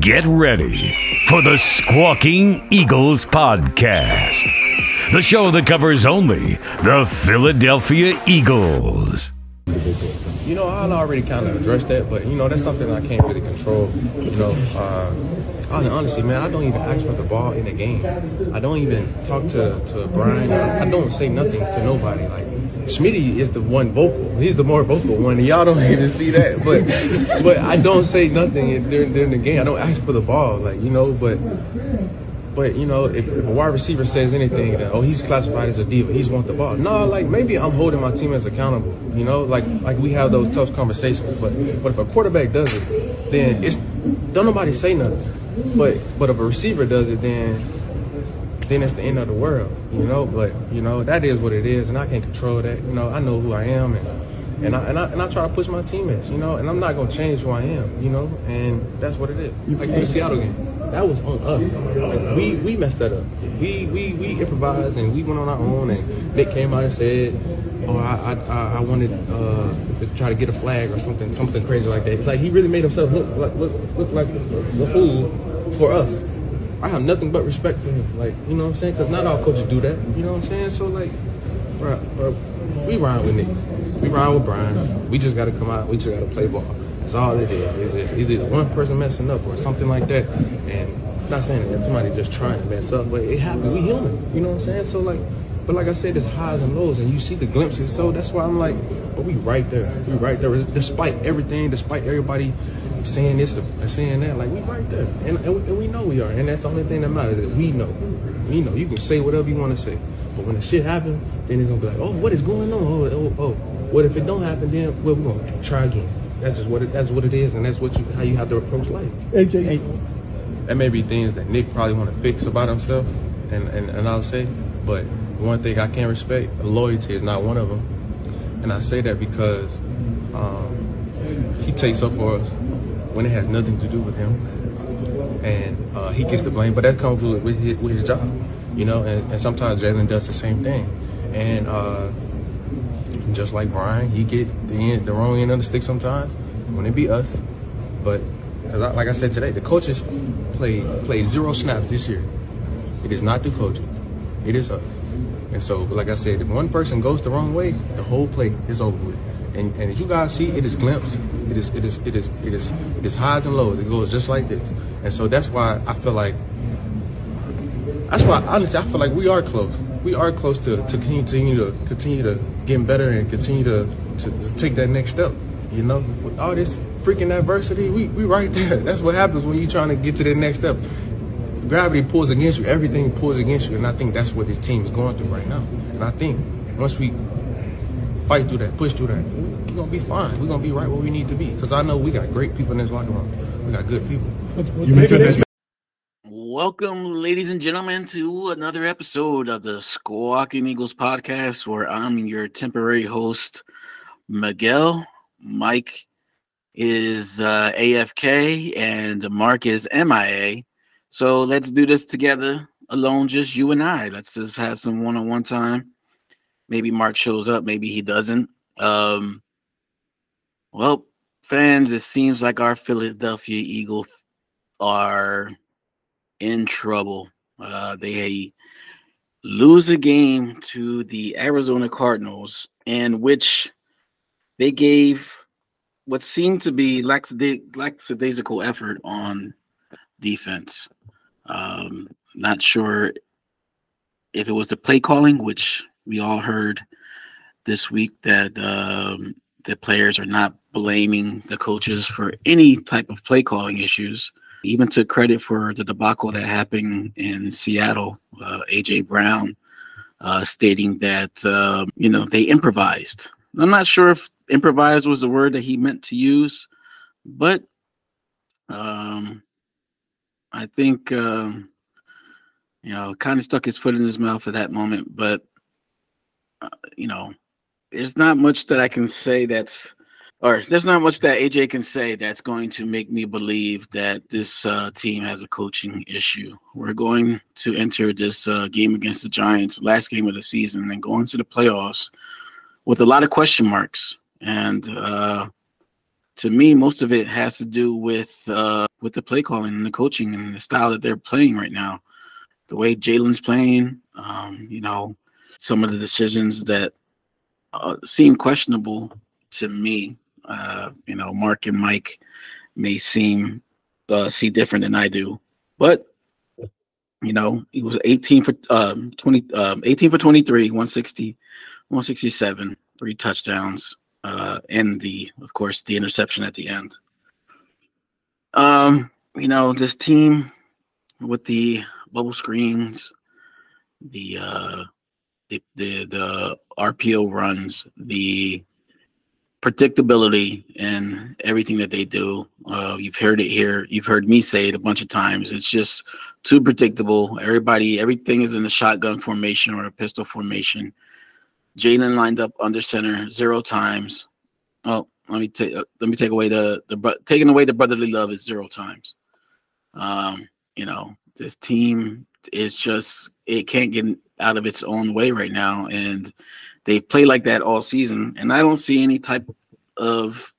Get ready for the Squawking Eagles Podcast, the show that covers only the Philadelphia Eagles. You know, I already kind of addressed that, but, you know, that's something I can't really control. You know, honestly, man, I don't even ask for the ball in the game. I don't even talk to Brian. I don't say nothing to nobody. Like, Smitty is the one vocal. He's the more vocal one, and y'all don't even see that. But I don't say nothing during the game. I don't ask for the ball, like, you know, but you know, if a wide receiver says anything, then, oh, he's classified as a diva, he's want the ball. No, like, maybe I'm holding my team as accountable, you know, like we have those tough conversations. But if a quarterback does it, then don't nobody say nothing. But if a receiver does it, then it's the end of the world, you know. But, you know, that is what it is, and I can't control that. You know, I know who I am, and I try to push my teammates, you know, and I'm not gonna change who I am, you know, and that's what it is. Like the Seattle game, that was on us. Like, we messed that up. We improvised and we went on our own, and Nick came out and said, "Oh, I wanted to try to get a flag or something crazy like that." It's like he really made himself look like the fool for us. I have nothing but respect for him, like, you know what I'm saying? Because not all coaches do that, you know what I'm saying? So, like, bro, we ride with Nick. We ride with Brian. We just got to come out. We just got to play ball. That's all it is. It's either one person messing up or something like that. And I'm not saying that somebody just trying to mess up, but it happened. We human, you know what I'm saying? So, like, but like I said, there's highs and lows, and you see the glimpses. So that's why I'm like, but we right there. We right there. Despite everything, despite everybody saying this or saying that, like, we right there. And we know we are. And that's the only thing that matters, that we know. We know. You can say whatever you want to say. But when the shit happens, then it's going to be like, oh, what is going on? Oh. What if it don't happen, then, well, we're going to try again. That's what it is, and that's how you have to approach life. AJ. That may be things that Nick probably want to fix about himself, and I'll say, but one thing I can't respect, loyalty is not one of them. And I say that because he takes up for us when it has nothing to do with him, and he gets the blame, but that comes with his job, you know, and sometimes Jalen does the same thing, and just like Brian, he get the wrong end of the stick sometimes when it be us, but like I said today, the coaches played 0 snaps this year. It is not the coaches, it is us. And so, like I said, if one person goes the wrong way, the whole play is over with. And as you guys see, it is glimpsed. It is highs and lows. It goes just like this. And so that's why I feel like, honestly, I feel like we are close. We are close to continue to get better and continue to take that next step. You know, with all this freaking adversity, we right there. That's what happens when you're trying to get to the next step. Gravity pulls against you. Everything pulls against you. And I think that's what this team is going through right now. And I think once we fight through that, push through that, we're going to be fine. We're going to be right where we need to be. Because I know we got great people in this locker room. We got good people. Welcome, ladies and gentlemen, to another episode of the Squawking Eagles Podcast, where I'm your temporary host, Miguel. Mike is AFK, and Mark is MIA. So let's do this together, alone, just you and I. Let's just have some one-on-one time. Maybe Mark shows up, maybe he doesn't. Well, fans, it seems like our Philadelphia Eagles are in trouble. They lose a game to the Arizona Cardinals, in which they gave what seemed to be lackadaisical effort on defense. Not sure if it was the play calling, which we all heard this week that the players are not blaming the coaches for any type of play calling issues. Even took credit for the debacle that happened in Seattle. A.J. Brown stating that, they improvised. I'm not sure if improvised was the word that he meant to use, but I think, kind of stuck his foot in his mouth at that moment. But, there's not much that I can say there's not much that AJ can say that's going to make me believe that this team has a coaching issue. We're going to enter this game against the Giants, last game of the season, and go into the playoffs with a lot of question marks. And to me, most of it has to do with the play calling and the coaching and the style that they're playing right now. The way Jalen's playing, some of the decisions that seem questionable to me. Mark and Mike may see different than I do, but he was 18 for 18 for 23, 160, 167, 3 touchdowns, and of course the interception at the end. This team with the bubble screens, the RPO runs, the predictability and everything that they do. You've heard it here. You've heard me say it a bunch of times. It's just too predictable. Everything is in the shotgun formation or a pistol formation. Jalen lined up under center 0 times. Oh, let me take away taking away the brotherly love is 0 times. This team is just, it can't get out of its own way right now, and they've played like that all season, and I don't see any type of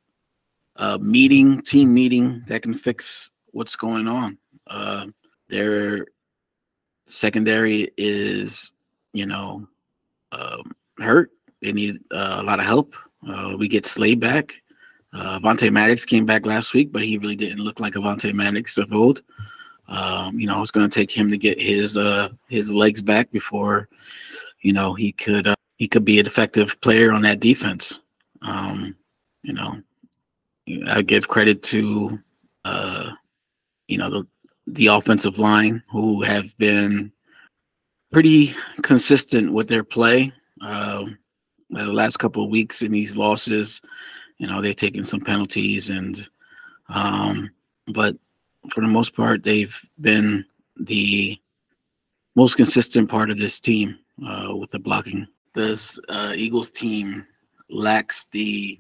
team meeting that can fix what's going on. Their secondary is, hurt. They need a lot of help. We get Slade back. Avonte Maddox came back last week, but he really didn't look like Avonte Maddox of old. It's going to take him to get his legs back before, he could be an effective player on that defense. I give credit to, the offensive line, who have been pretty consistent with their play. The last couple of weeks in these losses, they've taken some penalties, but for the most part, they've been the most consistent part of this team with the blocking. This Eagles team lacks the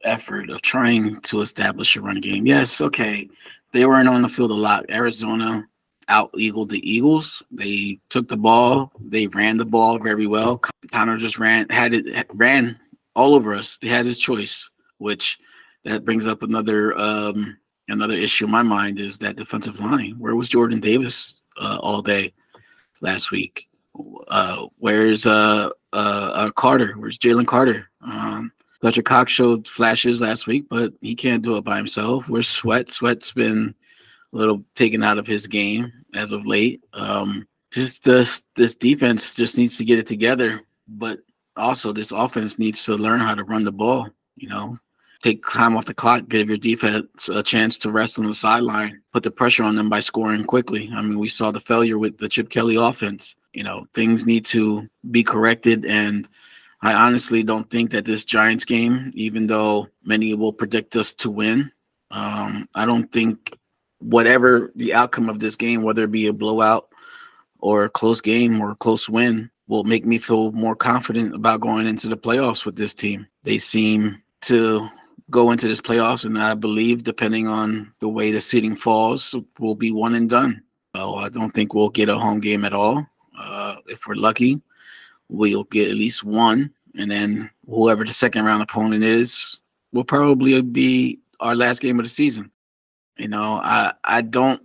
effort of trying to establish a run game. Yes, okay, they weren't on the field a lot. Arizona out-eagled the Eagles. They took the ball. They ran the ball very well. Connor just ran all over us. They had his choice, which that brings up another issue in my mind, is that defensive line. Where was Jordan Davis all day last week? Where's Carter? Where's Jalen Carter? Fletcher Cox showed flashes last week, but he can't do it by himself. Where's Sweat? Sweat's been a little taken out of his game as of late. Just this defense just needs to get it together, but also this offense needs to learn how to run the ball. Take time off the clock, give your defense a chance to rest on the sideline, put the pressure on them by scoring quickly. I mean, we saw the failure with the Chip Kelly offense. Things need to be corrected, and I honestly don't think that this Giants game, even though many will predict us to win, I don't think whatever the outcome of this game, whether it be a blowout or a close game or a close win, will make me feel more confident about going into the playoffs with this team. They seem to go into this playoffs, and I believe, depending on the way the seeding falls, we'll be one and done. So I don't think we'll get a home game at all. If we're lucky, we'll get at least one, and then whoever the second round opponent is will probably be our last game of the season. I don't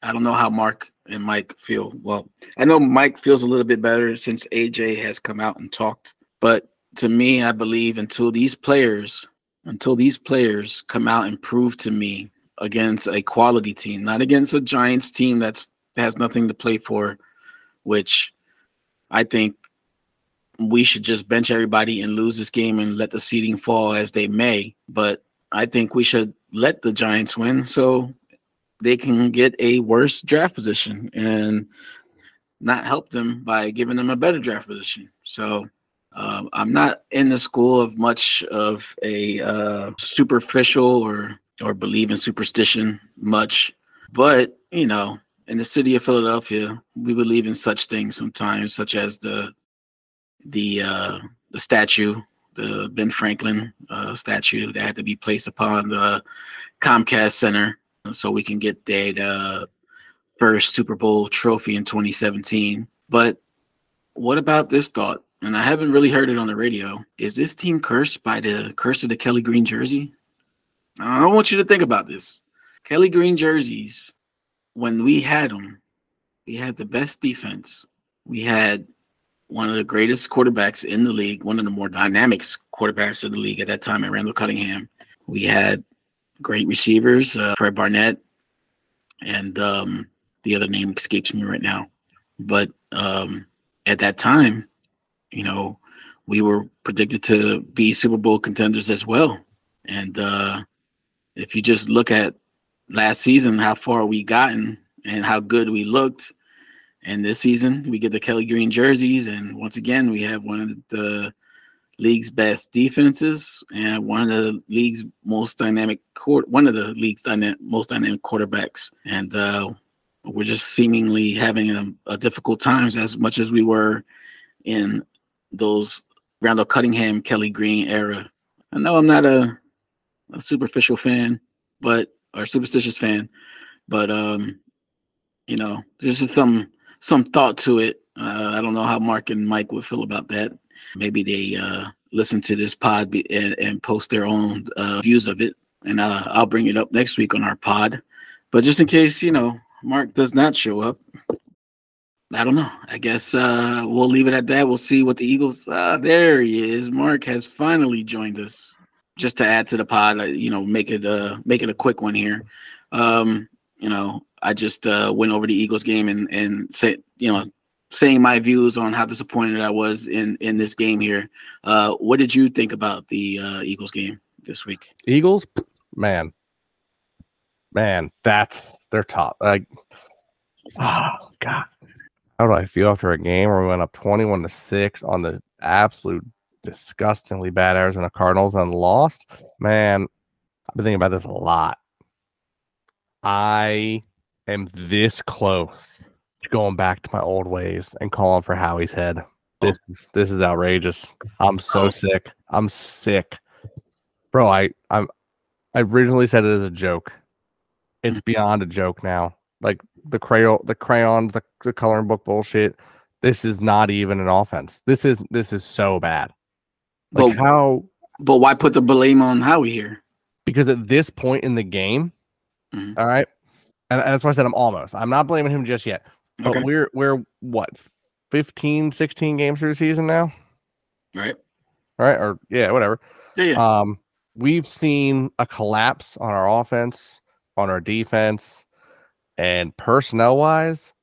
know how Mark and Mike feel. Well, I know Mike feels a little bit better since AJ has come out and talked, but to me, I believe until these players come out and prove to me against a quality team, not against a Giants team that has nothing to play for, which I think we should just bench everybody and lose this game and let the seeding fall as they may. But I think we should let the Giants win so they can get a worse draft position and not help them by giving them a better draft position. So I'm not in the school of much of a superficial or believe in superstition much, but in the city of Philadelphia, we believe in such things sometimes, such as the statue, the Ben Franklin statue that had to be placed upon the Comcast Center so we can get that first Super Bowl trophy in 2017. But what about this thought? and I haven't really heard it on the radio. Is this team cursed by the curse of the Kelly Green jersey? I want you to think about this. Kelly Green jerseys, when we had them, we had the best defense. We had one of the greatest quarterbacks in the league, one of the more dynamic quarterbacks of the league at that time at Randall Cunningham. We had great receivers, Fred Barnett, and the other name escapes me right now. But at that time, you know, we were predicted to be Super Bowl contenders as well. And if you just look at last season, how far we gotten and how good we looked, and this season we get the Kelly Green jerseys, and once again we have one of the league's best defenses and one of the league's most dynamic most dynamic quarterbacks, and we're just seemingly having a difficult times as much as we were in those Randall Cunningham, Kelly Green era. I know I'm not a superficial fan, or superstitious fan, but you know, there's just some thought to it. I don't know how Mark and Mike would feel about that. Maybe they listen to this pod and post their own views of it, and I'll bring it up next week on our pod. But just in case, you know, Mark does not show up, I don't know. I guess we'll leave it at that. We'll see what the Eagles. There he is. Mark has finally joined us. Just to add to the pod, you know, make it a quick one here. You know, I just went over the Eagles game and said, you know, saying my views on how disappointed I was in this game here. What did you think about the Eagles game this week? Eagles, man, they're top. Like, oh God, how do I feel after a game where we went up 21-6 on the absolute disgustingly bad Arizona Cardinals and lost? Man, I've been thinking about this a lot. I am this close to going back to my old ways and calling for Howie's head. This is outrageous. I'm so sick. I'm sick, bro. I originally said it as a joke. It's beyond a joke now. Like the crayons, the coloring book bullshit. This is not even an offense. This is so bad. Like But why put the blame on Howie here? Because at this point in the game, all right, and that's why I said I'm not blaming him just yet. But Okay. we're what, 15, 16 games through the season now? Right. Or yeah, whatever. Yeah. We've seen a collapse on our offense, on our defense, and personnel-wise,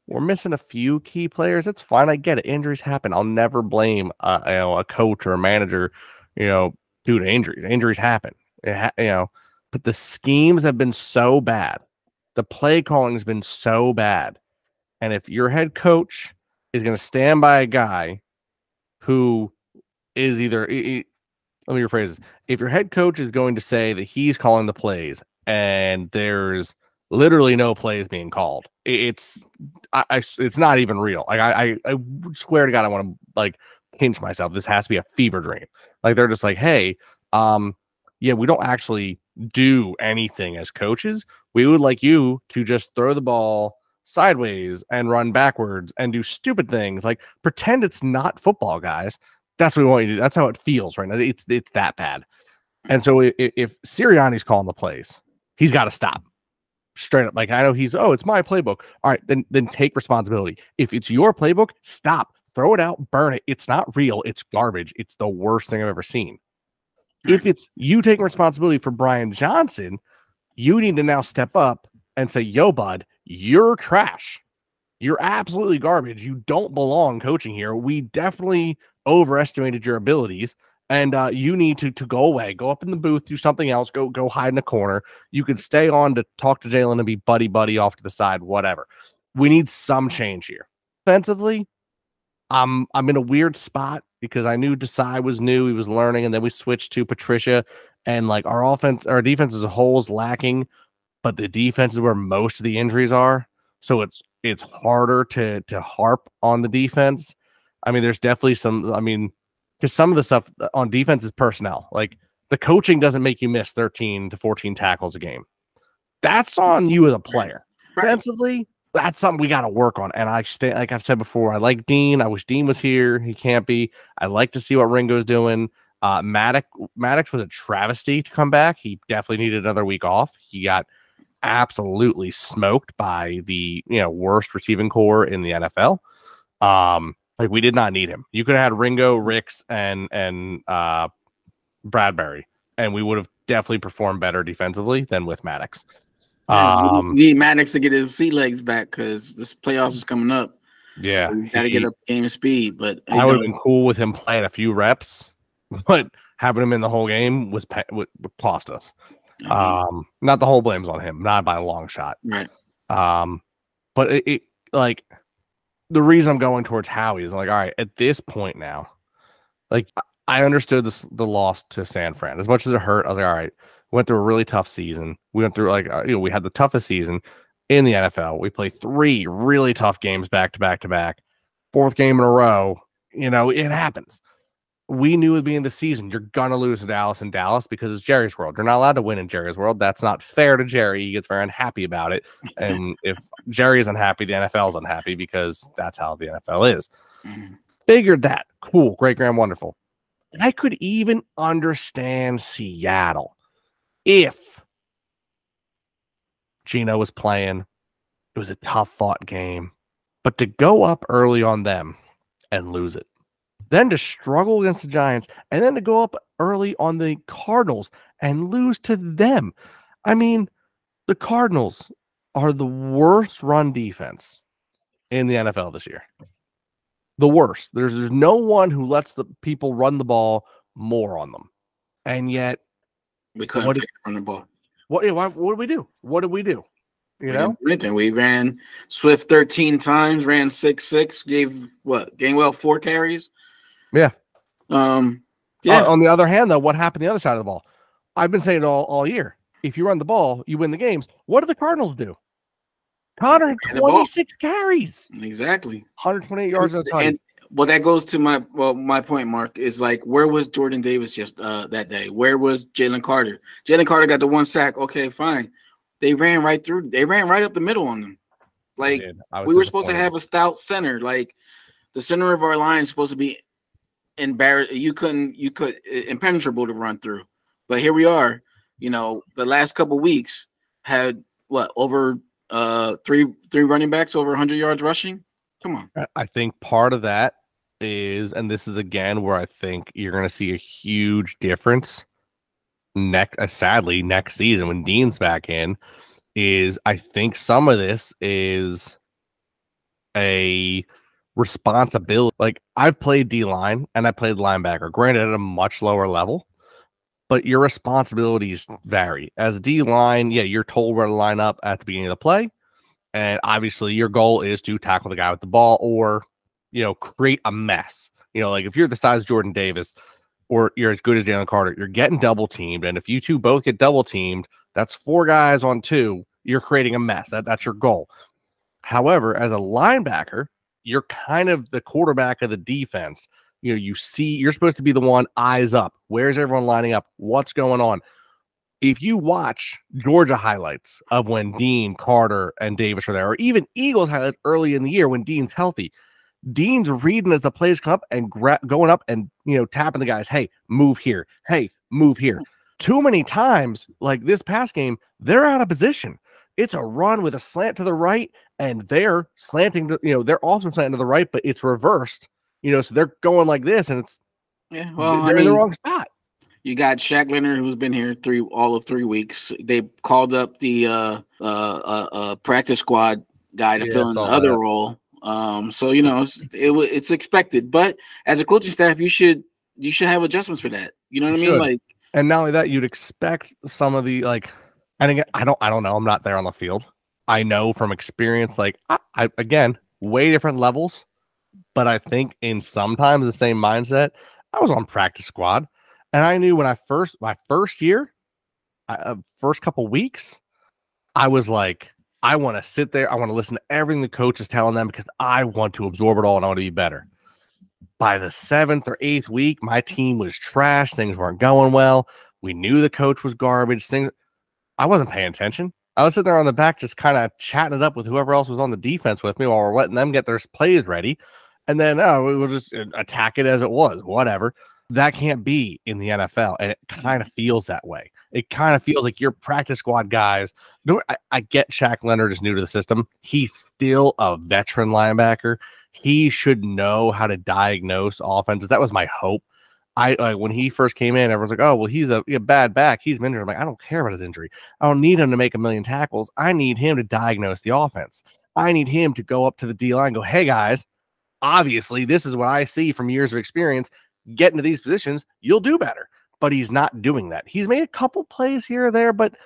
we're missing a few key players. It's fine. I get it. Injuries happen. I'll never blame a coach or a manager, you know, due to injuries. Injuries happen. But the schemes have been so bad. The play calling has been so bad. And if your head coach is going to stand by a guy who is either, let me rephrase this. If your head coach is going to say that he's calling the plays and there's literally no plays being called, it's not even real. Like I swear to God, I want to like pinch myself. This has to be a fever dream. Like they're just like, hey, yeah, we don't actually do anything as coaches. We would like you to just throw the ball sideways and run backwards and do stupid things. Like pretend it's not football, guys. That's what we want you to do. That's how it feels right now. It's that bad. And so if Sirianni's calling the plays, he's got to stop. Straight up. Like I know it's my playbook. All right, then take responsibility. If it's your playbook, stop. Throw it out, burn it. It's not real. It's garbage. It's the worst thing I've ever seen. If it's you taking responsibility for Brian Johnson, you need to now step up and say, yo, bud, you're trash. You're absolutely garbage. You don't belong coaching here. We definitely overestimated your abilities. And you need to go away, go up in the booth, do something else, go hide in a corner. You could stay on to talk to Jalen and be buddy off to the side, whatever. We need some change here. Offensively, I'm in a weird spot because I knew Desai was new, he was learning, and then we switched to Patricia, and like our defense as a whole is lacking, but the defense is where most of the injuries are, so it's harder to harp on the defense. I mean, there's definitely because some of the stuff on defense is personnel. Like the coaching doesn't make you miss 13 to 14 tackles a game. That's on you as a player. Defensively, that's something we got to work on. And like I've said before, I like Dean. I wish Dean was here. He can't be. I like to see what Ringo's doing. Maddox was a travesty to come back. He definitely needed another week off. He got absolutely smoked by the worst receiving core in the NFL. Like we did not need him. You could have had Ringo, Ricks, and Bradbury, and we would have definitely performed better defensively than with Maddox. We need Maddox to get his sea legs back because this playoffs is coming up. Yeah, so got to get up game of speed. But I would have been cool with him playing a few reps, but having him in the whole game would cost us. Not the whole blame's on him, not by a long shot. Right. But it like the reason I'm going towards Howie is like, all right, at this point now, like I understood the loss to San Fran as much as it hurt. I was like, all right. Went through a really tough season. We went through we had the toughest season in the NFL. We played 3 really tough games back to back to back. 4th game in a row. It happens. We knew at the beginning of the season, you're gonna lose to Dallas in Dallas because it's Jerry's world. You're not allowed to win in Jerry's world. That's not fair to Jerry. He gets very unhappy about it. And if Jerry is unhappy, the NFL is unhappy because that's how the NFL is. Figured that. Cool, great, grand, wonderful. I could even understand Seattle. If Gino was playing, it was a tough fought game, but to go up early on them and lose it, then to struggle against the Giants, and then to go up early on the Cardinals and lose to them. I mean, the Cardinals are the worst run defense in the NFL this year. The worst. There's no one who lets the people run the ball more on them. And yet, we couldn't run the ball. What did we do? What did we do? We ran Swift 13 times, ran 6-6, gave Gainwell 4 carries. Yeah. On the other hand, though, what happened the other side of the ball? I've been saying it all year. If you run the ball, you win the games. What do the Cardinals do? Connor had 26 carries. Exactly. 128 yards at a time. And that goes to my point, Mark, is like, where was Jordan Davis just that day? Where was Jalen Carter? Jalen Carter got the 1 sack. Okay, fine. They ran right up the middle on them. Like, we were supposed to have a stout center. Like, the center of our line is supposed to be impenetrable to run through. But here we are, the last couple weeks had over 3 running backs over 100 yards rushing. Come on. I think part of that is, and this is again where I think you're going to see a huge difference sadly next season when Dean's back in, is I think some of this is a responsibility. Like, I've played D-line and I played linebacker, granted at a much lower level, but your responsibilities vary. As D-line, you're told where to line up at the beginning of the play. And obviously your goal is to tackle the guy with the ball or, create a mess. Like if you're the size of Jordan Davis or you're as good as Jalen Carter, you're getting double teamed. And if you two both get double teamed, that's 4 guys on 2. You're creating a mess. That's your goal. However, as a linebacker, you're kind of the quarterback of the defense. You're supposed to be the one eyes up. Where's everyone lining up? What's going on? If you watch Georgia highlights of when Dean, Carter, and Davis are there, or even Eagles highlights early in the year when Dean's healthy, Dean's reading as the plays come up and going up and, tapping the guys, hey, move here. Hey, move here. Too many times, like this past game, they're out of position. It's a run with a slant to the right, and they're slanting to, they're also slanting to the right, but it's reversed, so they're going like this, and it's, they're in the wrong spot. You got Shaq Leonard, who's been here all of 3 weeks. They called up the practice squad guy to fill in the other role. So it's expected. But as a coaching staff, you should have adjustments for that. You know what I mean? Like, and not only that, you'd expect some of the and again, I don't know. I'm not there on the field. I know from experience, I again, way different levels, but I think in sometimes the same mindset. I was on practice squad. And I knew when my first year, first couple weeks, I was like, I want to sit there. I want to listen to everything the coach is telling them because I want to absorb it all and I want to be better. By the 7th or 8th week, my team was trash. Things weren't going well. We knew the coach was garbage. I wasn't paying attention. I was sitting there on the back just kind of chatting it up with whoever else was on the defense with me while we're letting them get their plays ready. And then we will just attack it as it was, whatever. That can't be in the NFL. And it kind of feels that way. It kind of feels like your practice squad guys. I get Shaq Leonard is new to the system. He's still a veteran linebacker. He should know how to diagnose offenses. That was my hope. When he first came in, everyone's like, "Oh, well, he's a bad back. He's injured." I'm like, I don't care about his injury. I don't need him to make a million tackles. I need him to diagnose the offense. I need him to go up to the D line and go, "Hey guys, obviously this is what I see from years of experience. Get into these positions, you'll do better." But he's not doing that. He's made a couple plays here or there, but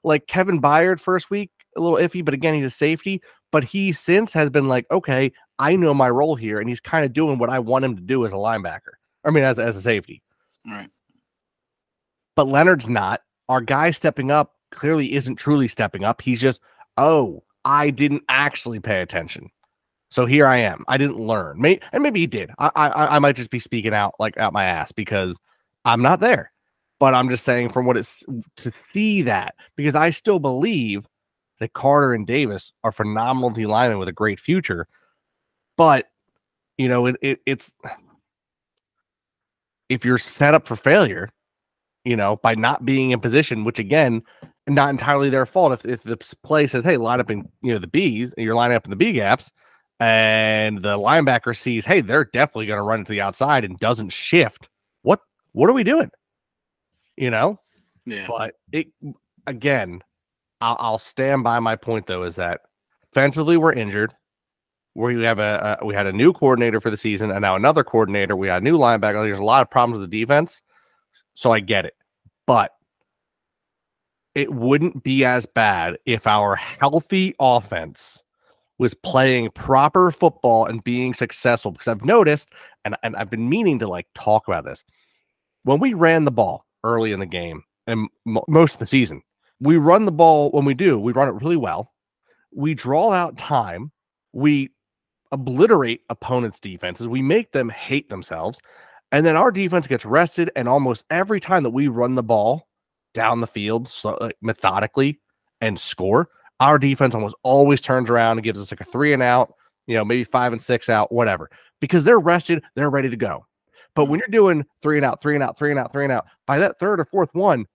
like Kevin Byard first week, a little iffy. But again, he's a safety. But he since has been like, okay, I know my role here, and he's kind of doing what I want him to do as a linebacker. I mean, as a safety. Right. But Leonard's not. Our guy stepping up clearly isn't truly stepping up. He's just, I didn't actually pay attention. So here I am. I didn't learn. Maybe he did. I might just be speaking out my ass because I'm not there. But I'm just saying from what it's to see that, because I still believe that Carter and Davis are phenomenal D linemen with a great future. But, it's if you're set up for failure, by not being in position, which again, not entirely their fault. If the play says, hey, line up in the B's, and you're lining up in the B gaps, and the linebacker sees, hey, they're definitely going to run to the outside and doesn't shift. What are we doing? Yeah. But again, I'll stand by my point though, is that offensively we're injured. We had a new coordinator for the season, and now another coordinator. We got a new linebacker. There's a lot of problems with the defense, so I get it. But it wouldn't be as bad if our healthy offense was playing proper football and being successful. Because I've noticed, and I've been meaning to talk about this, when we ran the ball early in the game and most of the season, we run the ball. When we do, we run it really well. We draw out time. We obliterate opponents' defenses. We make them hate themselves. And then our defense gets rested. And almost every time that we run the ball down the field methodically and score, our defense almost always turns around and gives us a 3 and out, maybe 5 and 6 out, whatever, because they're rested. They're ready to go. But when you're doing 3 and out, 3 and out, 3 and out, 3 and out, by that third or fourth one,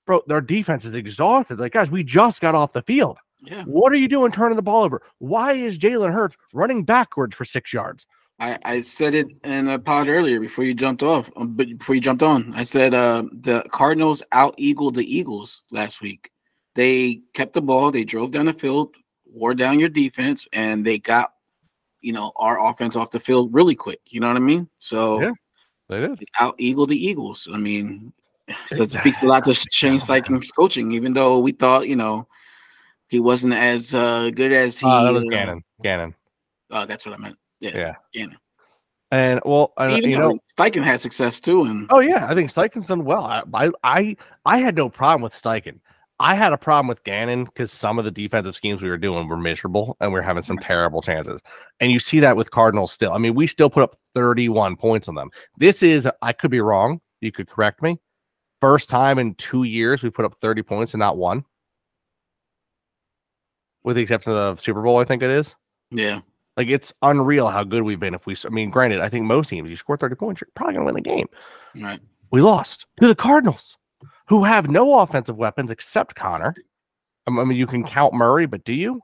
bro, their defense is exhausted. Like, guys, we just got off the field. Yeah. What are you doing turning the ball over? Why is Jalen Hurts running backwards for 6 yards? I said it in a pod earlier before you jumped off, but before you jumped on. I said the Cardinals out-eagled the Eagles last week. They kept the ball. They drove down the field, wore down your defense, and they got, our offense off the field really quick. You know what I mean? So yeah, they did. Out-eagled the Eagles. I mean, so it speaks a lot to Shane Steichen's coaching, even though we thought, he wasn't as good as he. That was Gannon. Oh, that's what I meant. Yeah. Gannon. And Steichen had success too. And I think Steichen's done well. I had no problem with Steichen. I had a problem with Gannon because some of the defensive schemes we were doing were miserable and we were having some terrible chances. And you see that with Cardinals still. I mean, we still put up 31 points on them. This is, I could be wrong. You could correct me. First time in 2 years we put up 30 points and not one. With the exception of the Super Bowl, I think it is. Yeah. Like, it's unreal how good we've been. Granted, I think most teams, you score 30 points, you're probably going to win the game. Right. We lost to the Cardinals, who have no offensive weapons except Connor. I mean, you can count Murray, but do you?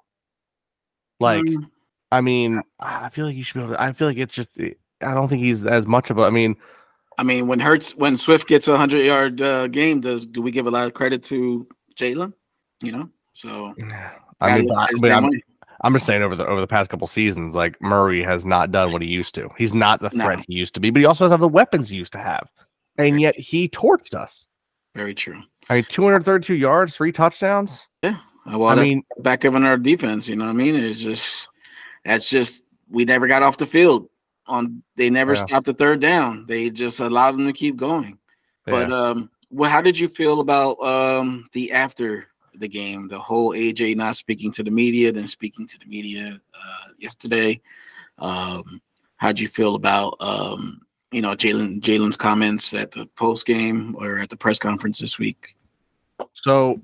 I feel like you should be able to. I feel like it's just, I don't think he's as much of a, when Swift gets a 100-yard game, do we give a lot of credit to Jalen? So I'm just saying over the past couple seasons, like, Murray has not done what he used to. He's not the threat he used to be, but he also doesn't have the weapons he used to have, and yet he torched us. Very true. 232 yards, 3 touchdowns. Yeah. Well, back up on our defense. You know what I mean? That's just we never got off the field. They never stopped the third down. They just allowed them to keep going. Yeah. But how did you feel about the after the game, the whole AJ not speaking to the media, then speaking to the media yesterday? How'd you feel about Jalen's comments at the post game or at the press conference this week? So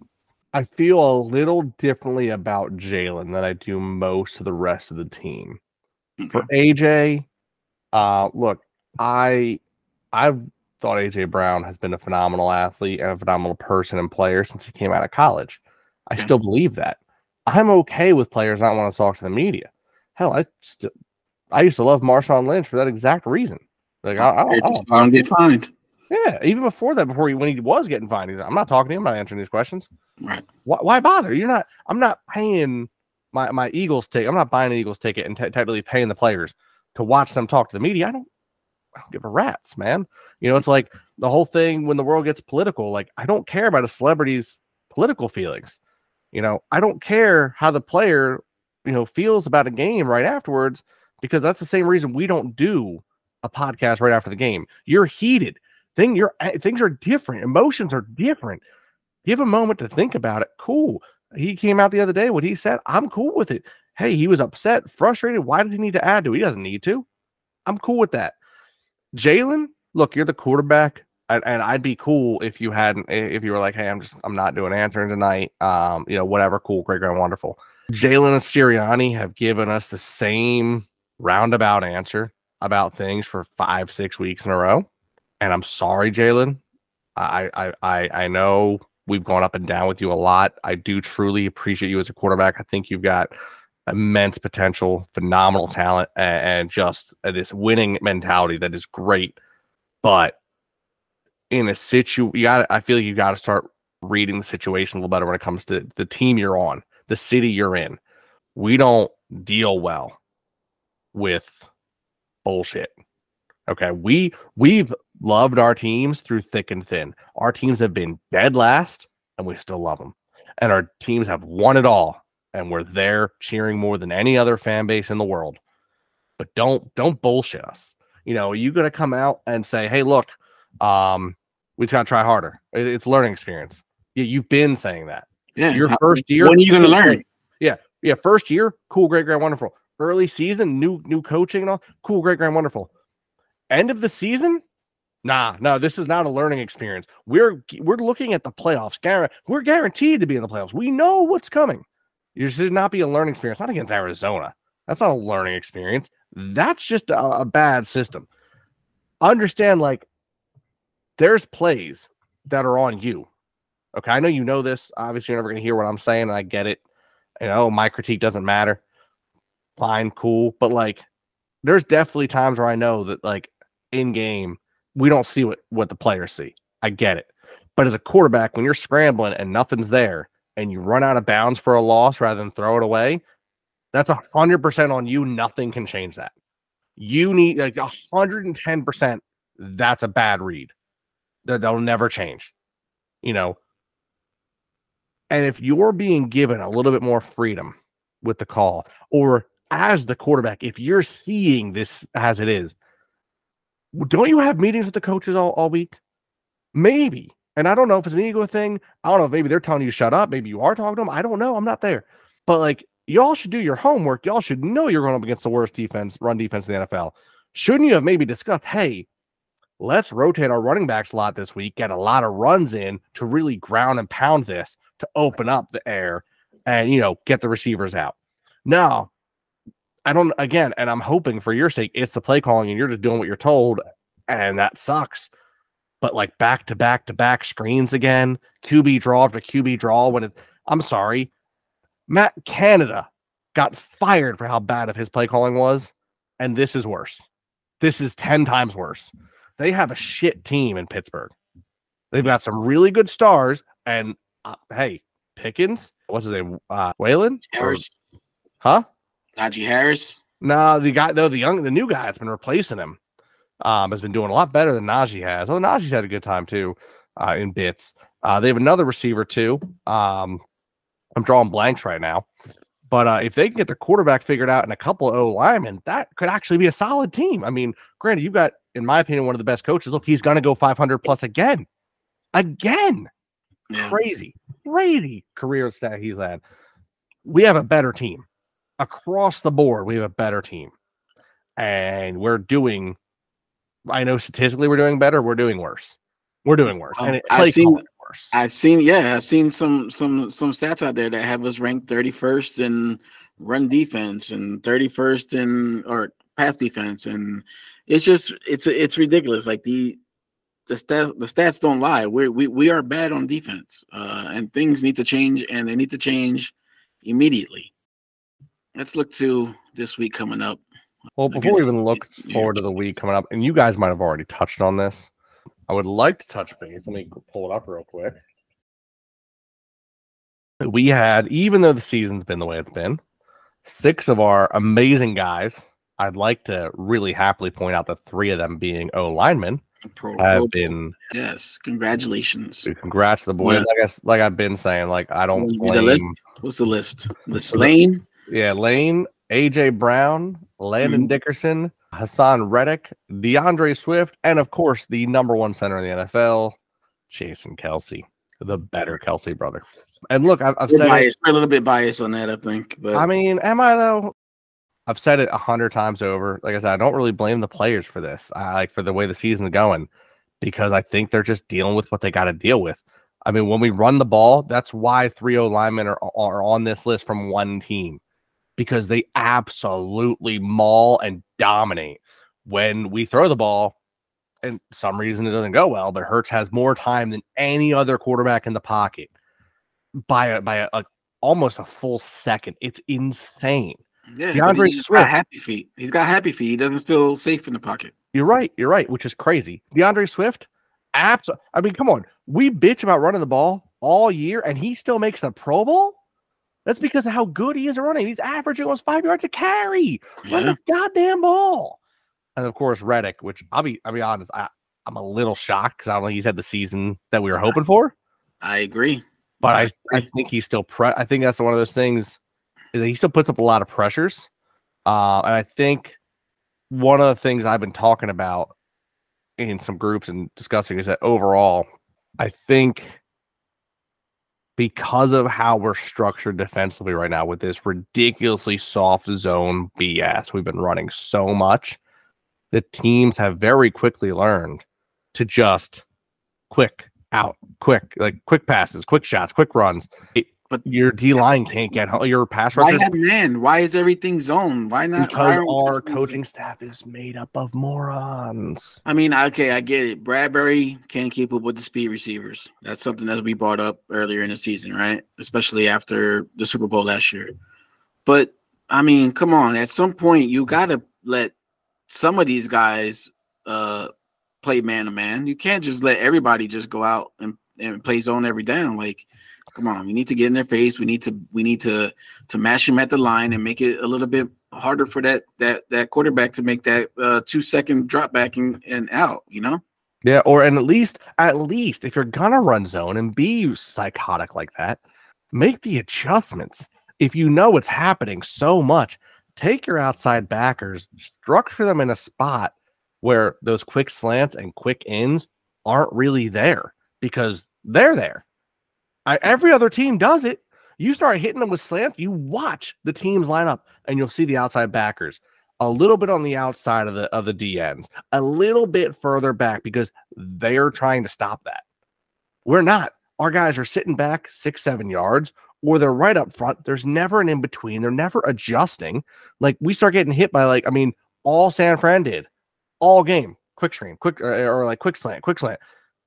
I feel a little differently about Jalen than I do most of the rest of the team. For AJ, look, I've thought AJ Brown has been a phenomenal athlete and a phenomenal person and player since he came out of college. I still believe that. I'm okay with players not want to talk to the media. Hell, I used to love Marshawn Lynch for that exact reason. Like I don't get fined. Yeah, even before that, when he was getting fined, I'm not talking to him. I'm not answering these questions. Right? Why bother? I'm not paying my Eagles ticket. I'm not buying an Eagles ticket and technically paying the players to watch them talk to the media. I don't give a rat's, man. It's like the whole thing when the world gets political. Like, I don't care about a celebrity's political feelings. I don't care how the player, feels about a game right afterwards, because that's the same reason we don't do a podcast right after the game. You're heated. Things are different. Emotions are different. Give a moment to think about it. Cool. He came out the other day. What he said, I'm cool with it. Hey, he was upset, frustrated. Why did he need to add to it? He doesn't need to. I'm cool with that. Jalen, look, you're the quarterback, and I'd be cool if you were like, hey, I'm not doing answering tonight. Whatever, cool, great, great, wonderful. Jalen and Sirianni have given us the same roundabout answer about things for 5-6 weeks in a row. And I'm sorry, Jalen. I know we've gone up and down with you a lot. I do truly appreciate you as a quarterback. I think you've got immense potential, phenomenal talent, and just this winning mentality that is great. But in a I feel like you got to start reading the situation a little better when it comes to the team you're on, the city you're in. We don't deal well with bullshit. Okay, we've loved our teams through thick and thin. Our teams have been dead last, and we still love them. And our teams have won it all, and we're there cheering more than any other fan base in the world. But don't bullshit us. Are you going to come out and say, hey, look, we just got to try harder? It's a learning experience. You've been saying that. Yeah. Your first year. When are you going to learn? Yeah. First year, cool, great, great, wonderful. Early season, new coaching and all, cool, great, great, wonderful. End of the season? No, this is not a learning experience. We're looking at the playoffs. We're guaranteed to be in the playoffs. We know what's coming. It should not be a learning experience. Not against Arizona. That's not a learning experience. That's just a bad system. Understand, like, there's plays that are on you. Okay, I know you know this. Obviously, you're never going to hear what I'm saying, and I get it. My critique doesn't matter. Fine, cool. But, like, there's definitely times where I know that, like, in game, we don't see what the players see. I get it. But as a quarterback, when you're scrambling and nothing's there and you run out of bounds for a loss rather than throw it away, that's 100% on you. Nothing can change that. You need, like, 110%. That's a bad read. That'll never change. And if you're being given a little bit more freedom with the call, or as the quarterback, if you're seeing this as it is, don't you have meetings with the coaches all week? Maybe. And I don't know if it's an ego thing. I don't know if maybe they're telling you to shut up. Maybe you are talking to them. I don't know. I'm not there. But, like, y'all should do your homework. Y'all should know you're going up against the worst run defense in the NFL. Shouldn't you have maybe discussed, hey, let's rotate our running backs a lot this week, get a lot of runs in to really ground and pound this, to open up the air and, get the receivers out. No, I don't, again, and I'm hoping for your sake, it's the play calling and you're just doing what you're told, and that sucks. But, like, back to back screens again, QB draw after QB draw, I'm sorry, Matt Canada got fired for how bad of his play calling was, and this is worse. This is 10 times worse. They have a shit team in Pittsburgh. They've got some really good stars, and hey, Pickens, what's his name? Waylon? Harris. Huh? Najee Harris? No, the new guy that's been replacing him has been doing a lot better than Najee has. Oh, Najee's had a good time too in bits. They have another receiver too. I'm drawing blanks right now. But if they can get their quarterback figured out and a couple of O-linemen, that could actually be a solid team. I mean, granted, you've got, in my opinion, one of the best coaches. Look, he's going to go 500 plus again. Yeah. Crazy career stat he's had. We have a better team. Across the board, we have a better team. And I know statistically we're doing better. We're doing worse. And worse. I've seen some stats out there that have us ranked 31st in run defense and 31st in or pass defense, and it's ridiculous. Like the stats don't lie. We are bad on defense, and things need to change, and they need to change immediately. Let's look to this week coming up. Well, before we even look forward to the week coming up, and you guys might have already touched on this, I would like to touch base. Let me pull it up real quick. We had, even though the season's been the way it's been, 6 of our amazing guys. I'd like to really happily point out that 3 of them being O linemen have been. Yes, congratulations. Congrats to the boys. Yeah. Like I've been saying, like I don't blame. The list. What's the list? Lane. Yeah, Lane, AJ Brown, Landon Dickerson, Hassan Reddick, DeAndre Swift, and of course the number 1 center in the NFL, Jason Kelsey, the better Kelsey brother. And look, I've said we're a little bit biased on that, I think. But I mean, am I though? I've said it 100 times over. Like I said, I don't really blame the players for this. I like for the way the season's going, because I think they're just dealing with what they got to deal with. I mean, when we run the ball, that's why 3 O linemen are on this list from one team, because they absolutely maul and dominate. When we throw the ball, and some reason it doesn't go well, but Hurts has more time than any other quarterback in the pocket by a almost a full second. It's insane. Yeah, DeAndre Swift, got happy feet. He's got happy feet. He doesn't feel safe in the pocket. You're right, which is crazy. DeAndre Swift, I mean, come on. We bitch about running the ball all year, and he still makes the Pro Bowl? That's because of how good he is at running. He's averaging almost 5 yards a carry. Run the goddamn ball. And of course, Reddick, which I'll be honest, I'm a little shocked because I don't think he's had the season that we were hoping for. I agree. But I think he's still I think that's one of those things is that he still puts up a lot of pressures. And I think one of the things I've been talking about in some groups and discussing is that overall, I think because of how we're structured defensively right now with this ridiculously soft zone BS we've been running so much, the teams have very quickly learned to just quick passes, quick shots, quick runs. But your D-line can't get your pass rush. Why have man? Why is everything zone? Why not? Because our coaching staff is made up of morons. I mean, okay, I get it. Bradbury can't keep up with the speed receivers. That's something that we brought up earlier in the season, right? Especially after the Super Bowl last year. But, I mean, come on. At some point, you got to let some of these guys play man-to-man. You can't just let everybody just go out and play zone every down. Like, come on, we need to get in their face. We need to mash them at the line and make it a little bit harder for that quarterback to make that 2-second drop back and out, you know? Yeah, and at least if you're gonna run zone and be psychotic like that, make the adjustments. If you know it's happening so much, take your outside backers, structure them in a spot where those quick slants and quick ins aren't really there because they're there. Every other team does it. You start hitting them with slants, you watch the teams line up, and you'll see the outside backers a little bit on the outside of the DNs, a little bit further back because they're trying to stop that. We're not. Our guys are sitting back 6-7 yards, or they're right up front. There's never an in between. They're never adjusting. Like we start getting hit by all San Fran did all game. Quick screen, quick slant.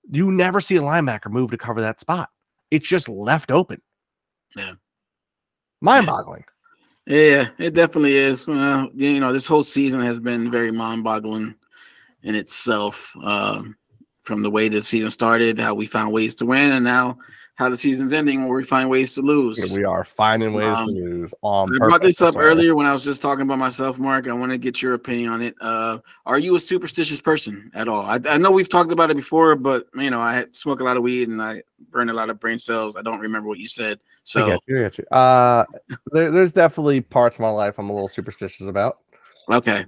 You never see a linebacker move to cover that spot. It's just left open. Yeah. Mind-boggling. Yeah, it definitely is. This whole season has been very mind-boggling in itself. From the way the season started, how we found ways to win, and now how the season's ending where we find ways to lose. Yeah, we are finding ways to lose. I brought this up earlier when I was just talking about myself, Mark. I want to get your opinion on it. Are you a superstitious person at all? I know we've talked about it before, but I smoke a lot of weed and I burn a lot of brain cells. I don't remember what you said. So I get you. There's definitely parts of my life I'm a little superstitious about. Okay.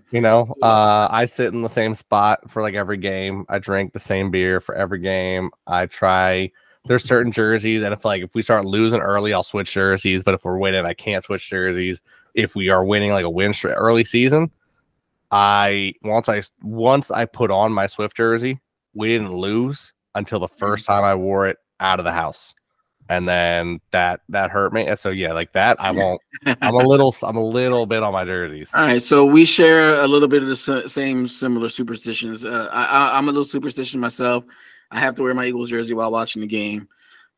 I sit in the same spot for every game. I drink the same beer for every game. There's certain jerseys, and if we start losing early, I'll switch jerseys. But if we're winning, I can't switch jerseys. If we are winning a win early season, once I put on my Swift jersey, we didn't lose until the first time I wore it out of the house. And then that hurt me. And so yeah, like that, I won't. I'm a little bit on my jerseys. All right, so we share a little bit of the same similar superstitions. I'm a little superstitious myself. I have to wear my Eagles jersey while watching the game.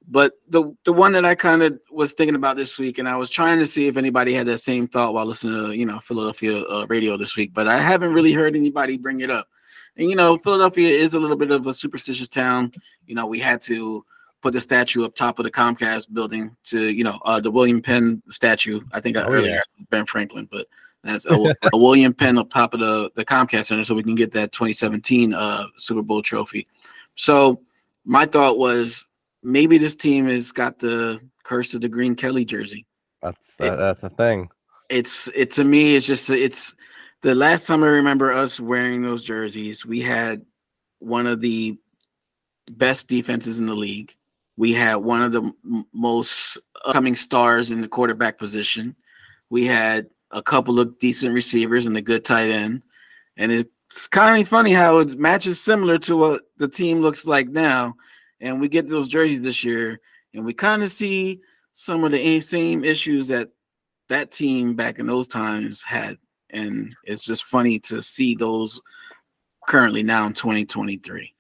But the one that I kind of was thinking about this week, and I was trying to see if anybody had that same thought while listening to Philadelphia radio this week, but I haven't really heard anybody bring it up. And Philadelphia is a little bit of a superstitious town. We had to put the statue up top of the Comcast building to the William Penn statue. I think earlier Ben Franklin, but that's a William Penn up top of the Comcast Center so we can get that 2017 Super Bowl trophy. So my thought was, maybe this team has got the curse of the Green Kelly jersey. That's the thing. It's to me, it's the last time I remember us wearing those jerseys, we had one of the best defenses in the league. We had one of the most upcoming stars in the quarterback position. We had a couple of decent receivers and a good tight end. And it's kind of funny how it matches similar to what the team looks like now. And we get those jerseys this year, and we kind of see some of the same issues that team back in those times had. And it's just funny to see those currently now in 2023.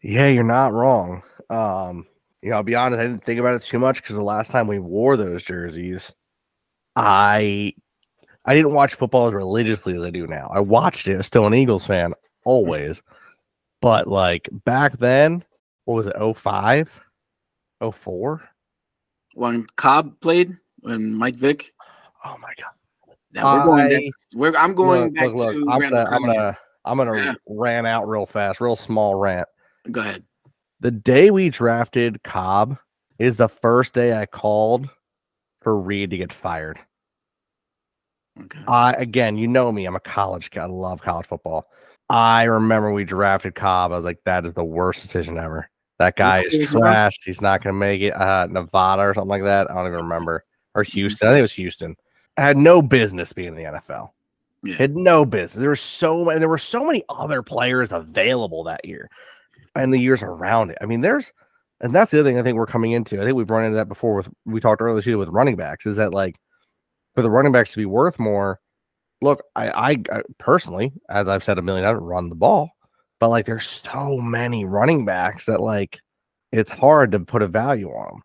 Yeah, you're not wrong. I'll be honest, I didn't think about it too much because the last time we wore those jerseys, I didn't watch football as religiously as I do now. I watched it. I was still an Eagles fan, always. But, like, back then, what was it, 05? 04? When Cobb played, when Mike Vick? Oh, my God. I'm going back to I'm gonna rant out real fast, real small rant. Go ahead. The day we drafted Cobb is the first day I called for Reed to get fired. Okay. Again, you know me, I'm a college guy. I love college football. I remember we drafted Cobb. I was like, that is the worst decision ever. That guy is trash. He's not gonna make it. Nevada or something like that. I don't even remember. Or Houston. I think it was Houston. Had no business being in the NFL. Yeah. Had no business. There were so many other players available that year and the years around it. I mean, and that's the other thing I think we're coming into. I think we've run into that before we talked earlier too with running backs, is that, like, for the running backs to be worth more, look, I personally, as I've said a million, I haven't run the ball, but, like, there's so many running backs that, like, it's hard to put a value on them.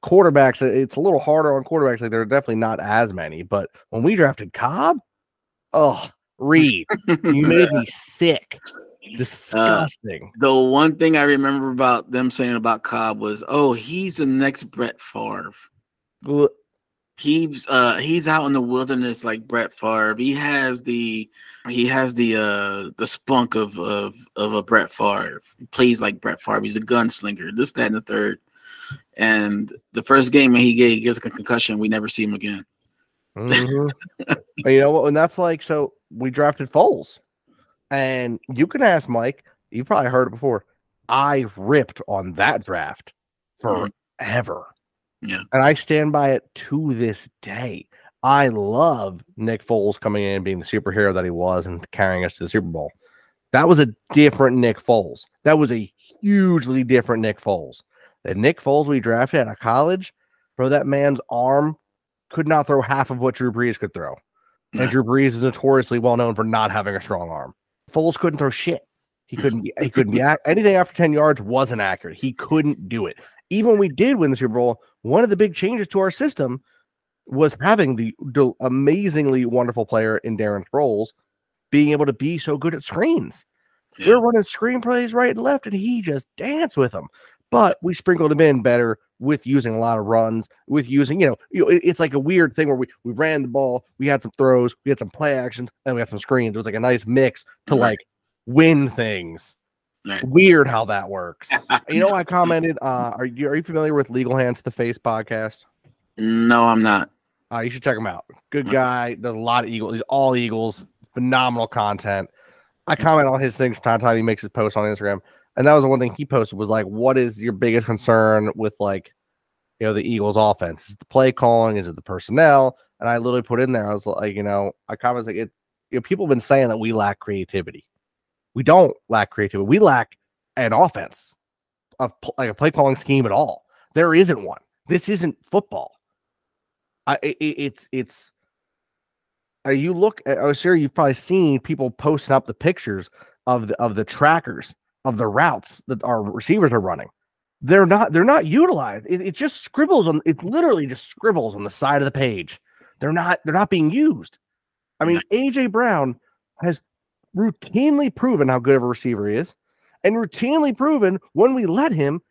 Quarterbacks, it's a little harder on quarterbacks. Like, there are definitely not as many, but when we drafted Cobb, Reed, you made me sick. Disgusting. The one thing I remember about them saying about Cobb was, he's the next Brett Favre. He's out in the wilderness like Brett Favre. He has the spunk of a Brett Favre. He plays like Brett Favre. He's a gunslinger. This, that, and the third. And the first game he gets a concussion, we never see him again. Mm-hmm. You know what? And that's like, so we drafted Foles. And you can ask Mike, you've probably heard it before. I ripped on that draft forever. Yeah. And I stand by it to this day. I love Nick Foles coming in and being the superhero that he was and carrying us to the Super Bowl. That was a different Nick Foles. That was a hugely different Nick Foles. The Nick Foles we drafted out of college, bro, that man's arm could not throw half of what Drew Brees could throw. Yeah. And Drew Brees is notoriously well known for not having a strong arm. Foles couldn't throw shit. He couldn't be anything after 10 yards wasn't accurate. He couldn't do it. Even when we did win the Super Bowl, one of the big changes to our system was having the amazingly wonderful player in Darren Sproles being able to be so good at screens. Yeah. We were running screen plays right and left, and he just danced with them. But we sprinkled him in better with using a lot of runs, with using, it's like a weird thing where we ran the ball, we had some throws, we had some play actions, and we had some screens. It was like a nice mix to like win things. Right. Weird how that works. I commented, are you familiar with Legal Hands to the Face podcast? No, I'm not. You should check him out. Good guy, does a lot of Eagles. He's all Eagles, phenomenal content. I comment on his things from time to time. He makes his posts on Instagram. And that was the one thing he posted was like, what is your biggest concern with, like, the Eagles offense? Is it the play calling? Is it the personnel? And I literally put in there, I was like, I commented like, people have been saying that we lack creativity. We don't lack creativity. We lack an offense. like a play calling scheme at all. There isn't one. This isn't football. You look at, I'm sure you've probably seen people posting up the pictures of the trackers of the routes that our receivers are running. They're not utilized. It just scribbles on. It literally just scribbles on the side of the page. They're not being used. I mean, AJ Brown has routinely proven how good of a receiver he is, and routinely proven when we let him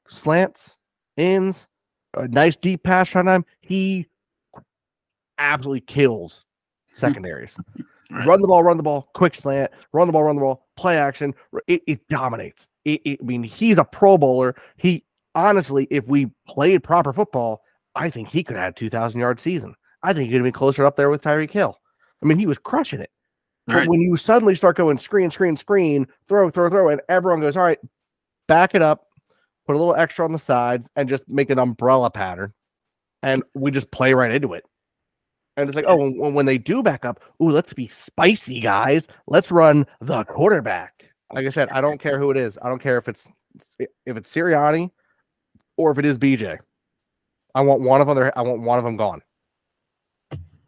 slants, ins, a nice deep pass time, he absolutely kills secondaries. Right. Run the ball, quick slant, run the ball, play action. It dominates. I mean, he's a Pro Bowler. He honestly, if we played proper football, I think he could have had a 2,000-yard season. I think he could have been closer up there with Tyreek Hill. I mean, he was crushing it. But when you suddenly start going screen, throw, and everyone goes, all right, back it up, put a little extra on the sides, and just make an umbrella pattern, and we just play right into it. And it's like, oh, when they do back up, ooh, let's be spicy, guys. Let's run the quarterback. Like I said, I don't care who it is. I don't care if it's Sirianni or if it is BJ. I want one of them there. I want one of them gone.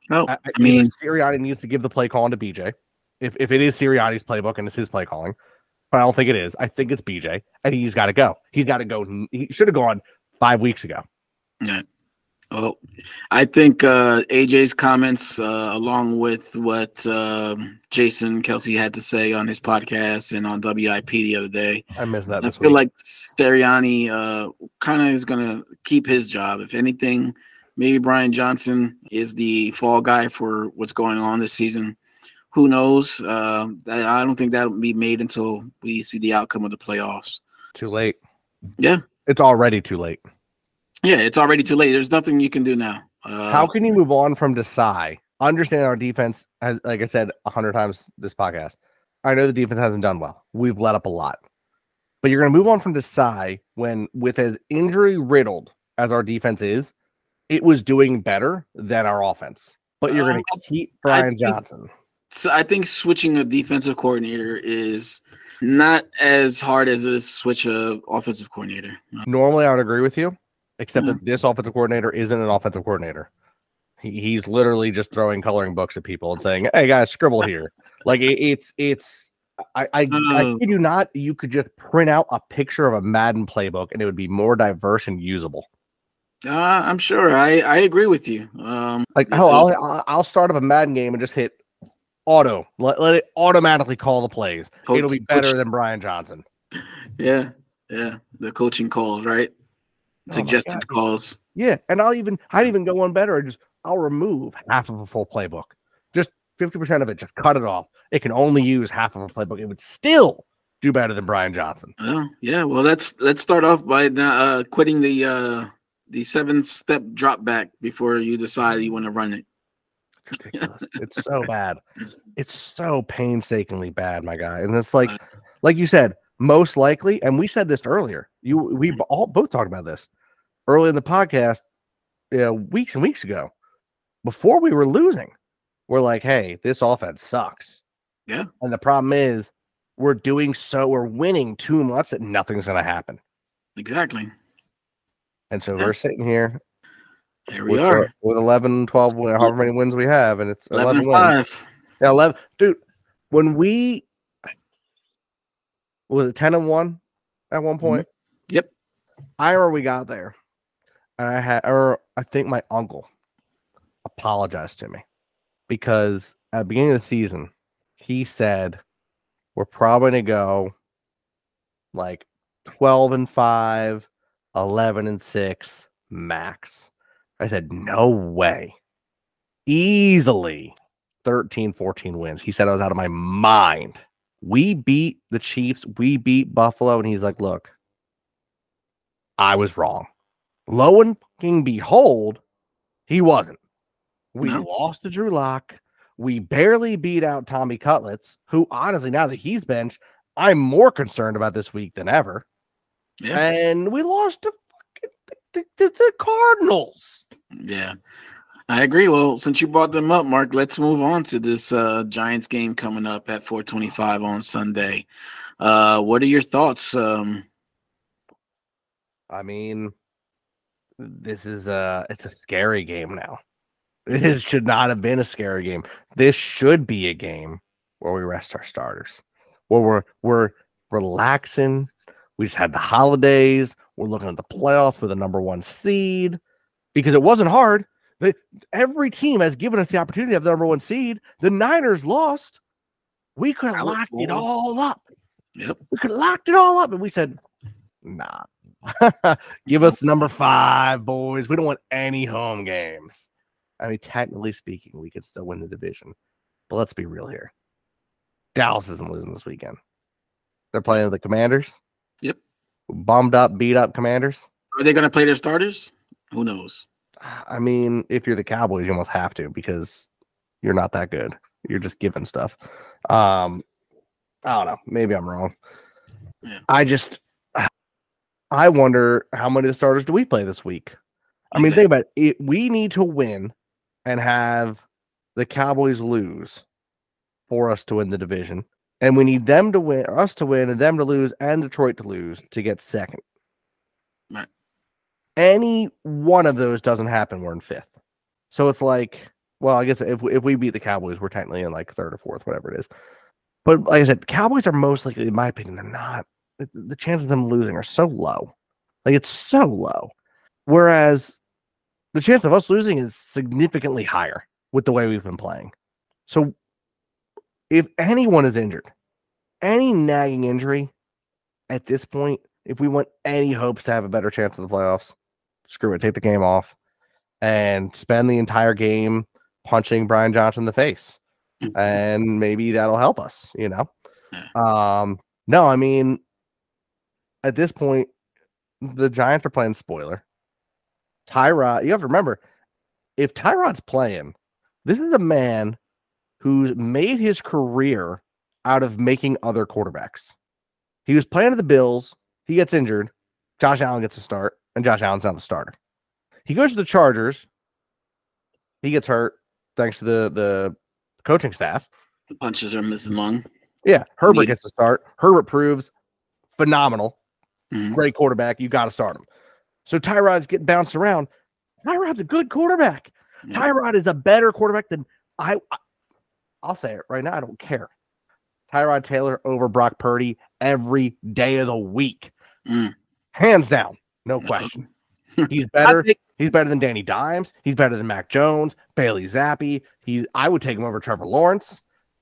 No, I mean, Sirianni needs to give the play calling to BJ. If it is Sirianni's playbook and it's his play calling, but I don't think it is. I think it's BJ, and he's got to go. He's got to go. He should have gone 5 weeks ago. Yeah. Well, I think AJ's comments, along with what Jason Kelsey had to say on his podcast and on WIP the other day, I missed that. I feel like Sirianni kind of is going to keep his job. If anything, maybe Brian Johnson is the fall guy for what's going on this season. Who knows? I don't think that'll be made until we see the outcome of the playoffs. Too late. Yeah. It's already too late. Yeah, it's already too late. There's nothing you can do now. How can you move on from Desai? Understand our defense has, like I said 100 times this podcast, I know the defense hasn't done well. We've let up a lot. But you're going to move on from Desai when, with as injury riddled as our defense is, it was doing better than our offense. But you're going to keep Brian Johnson. So I think switching a defensive coordinator is not as hard as it is to switch a offensive coordinator. Normally, I would agree with you, except that this offensive coordinator isn't an offensive coordinator. He's literally just throwing coloring books at people and saying, "Hey guys, scribble here." Like I kid you not, you could just print out a picture of a Madden playbook and it would be more diverse and usable. I'm sure. I agree with you. I'll start up a Madden game and just hit auto. Let it automatically call the plays. It'll be better than Brian Johnson. Yeah. The coaching calls, right? Suggested calls. Yeah, and I'd even go one better. I'll remove half of a full playbook. Just 50% of it. Just cut it off. It can only use half of a playbook. It would still do better than Brian Johnson. Oh, yeah. Well, let's start off by quitting the 7-step drop back before you decide you want to run it. It's ridiculous. It's so bad. It's so painstakingly bad, my guy. And it's like you said, most likely, and we said this earlier. We both talked about this early in the podcast, weeks and weeks ago, before we were losing. We're like, hey, this offense sucks. Yeah. And the problem is we're winning too much that nothing's going to happen. Exactly. And so we're sitting here. Here we are. With 11, 12, however many wins we have, and it's 11 wins. Yeah, 11. Dude, when was it 10-1 at one point? Yep. I remember we got there. And I think my uncle apologized to me because at the beginning of the season, he said we're probably going to go like 12-5, 11-6 max. I said, no way. Easily 13, 14 wins. He said I was out of my mind. We beat the Chiefs. We beat Buffalo. And he's like, look, I was wrong. Lo and behold, he wasn't. We lost to Drew Lock. We barely beat out Tommy Cutlets, who honestly, now that he's benched, I'm more concerned about this week than ever. Yeah. And we lost to the Cardinals. Yeah, I agree. Well, since you brought them up, Mark, let's move on to this Giants game coming up at 4:25 on Sunday. What are your thoughts? I mean, it's a scary game now. This should not have been a scary game. This should be a game where we rest our starters, where we're relaxing. We just had the holidays. We're looking at the playoffs for the number 1 seed because it wasn't hard. Every team has given us the opportunity to have the number 1 seed. The Niners lost. We could have locked it all up. Yep. We could have locked it all up. And we said, nah. Give us number 5, boys. We don't want any home games. I mean, technically speaking, we could still win the division. But let's be real here. Dallas isn't losing this weekend. They're playing the Commanders. Yep. Bummed up, beat up Commanders. Are they going to play their starters? Who knows? I mean, if you're the Cowboys, you almost have to because you're not that good. You're just giving stuff. I don't know. Maybe I'm wrong. Yeah. I wonder how many of the starters do we play this week? I mean, think about it. We need to win and have the Cowboys lose for us to win the division. And we need them to win, us to win, and them to lose, and Detroit to lose to get second. Right. Any one of those doesn't happen, we're in 5th. So it's like, well, I guess if we beat the Cowboys, we're technically in like 3rd or 4th, whatever it is. But like I said, the Cowboys are most likely, in my opinion, they're not. The chances of them losing are so low. Like, it's so low. Whereas the chance of us losing is significantly higher with the way we've been playing. So if anyone is injured, any nagging injury at this point, if we want any hopes to have a better chance of the playoffs, screw it, take the game off and spend the entire game punching Brian Johnson in the face. And maybe that'll help us, you know? No, I mean, at this point, the Giants are playing spoiler. Tyrod, you have to remember, if Tyrod's playing, this is a man who made his career out of making other quarterbacks. He was playing at the Bills. He gets injured. Josh Allen gets a start, and Josh Allen's not the starter. He goes to the Chargers. He gets hurt thanks to the coaching staff. The punches are missing lung. Yeah, Herbert gets a start. Herbert proves phenomenal. Mm-hmm. Great quarterback. You got to start him. So Tyrod's getting bounced around. Tyrod's a good quarterback. Yeah. Tyrod is a better quarterback than I'll say it right now. I don't care. Tyrod Taylor over Brock Purdy every day of the week. Hands down. No question. He's better. He's better than Danny Dimes. He's better than Mac Jones, Bailey Zappi. I would take him over Trevor Lawrence.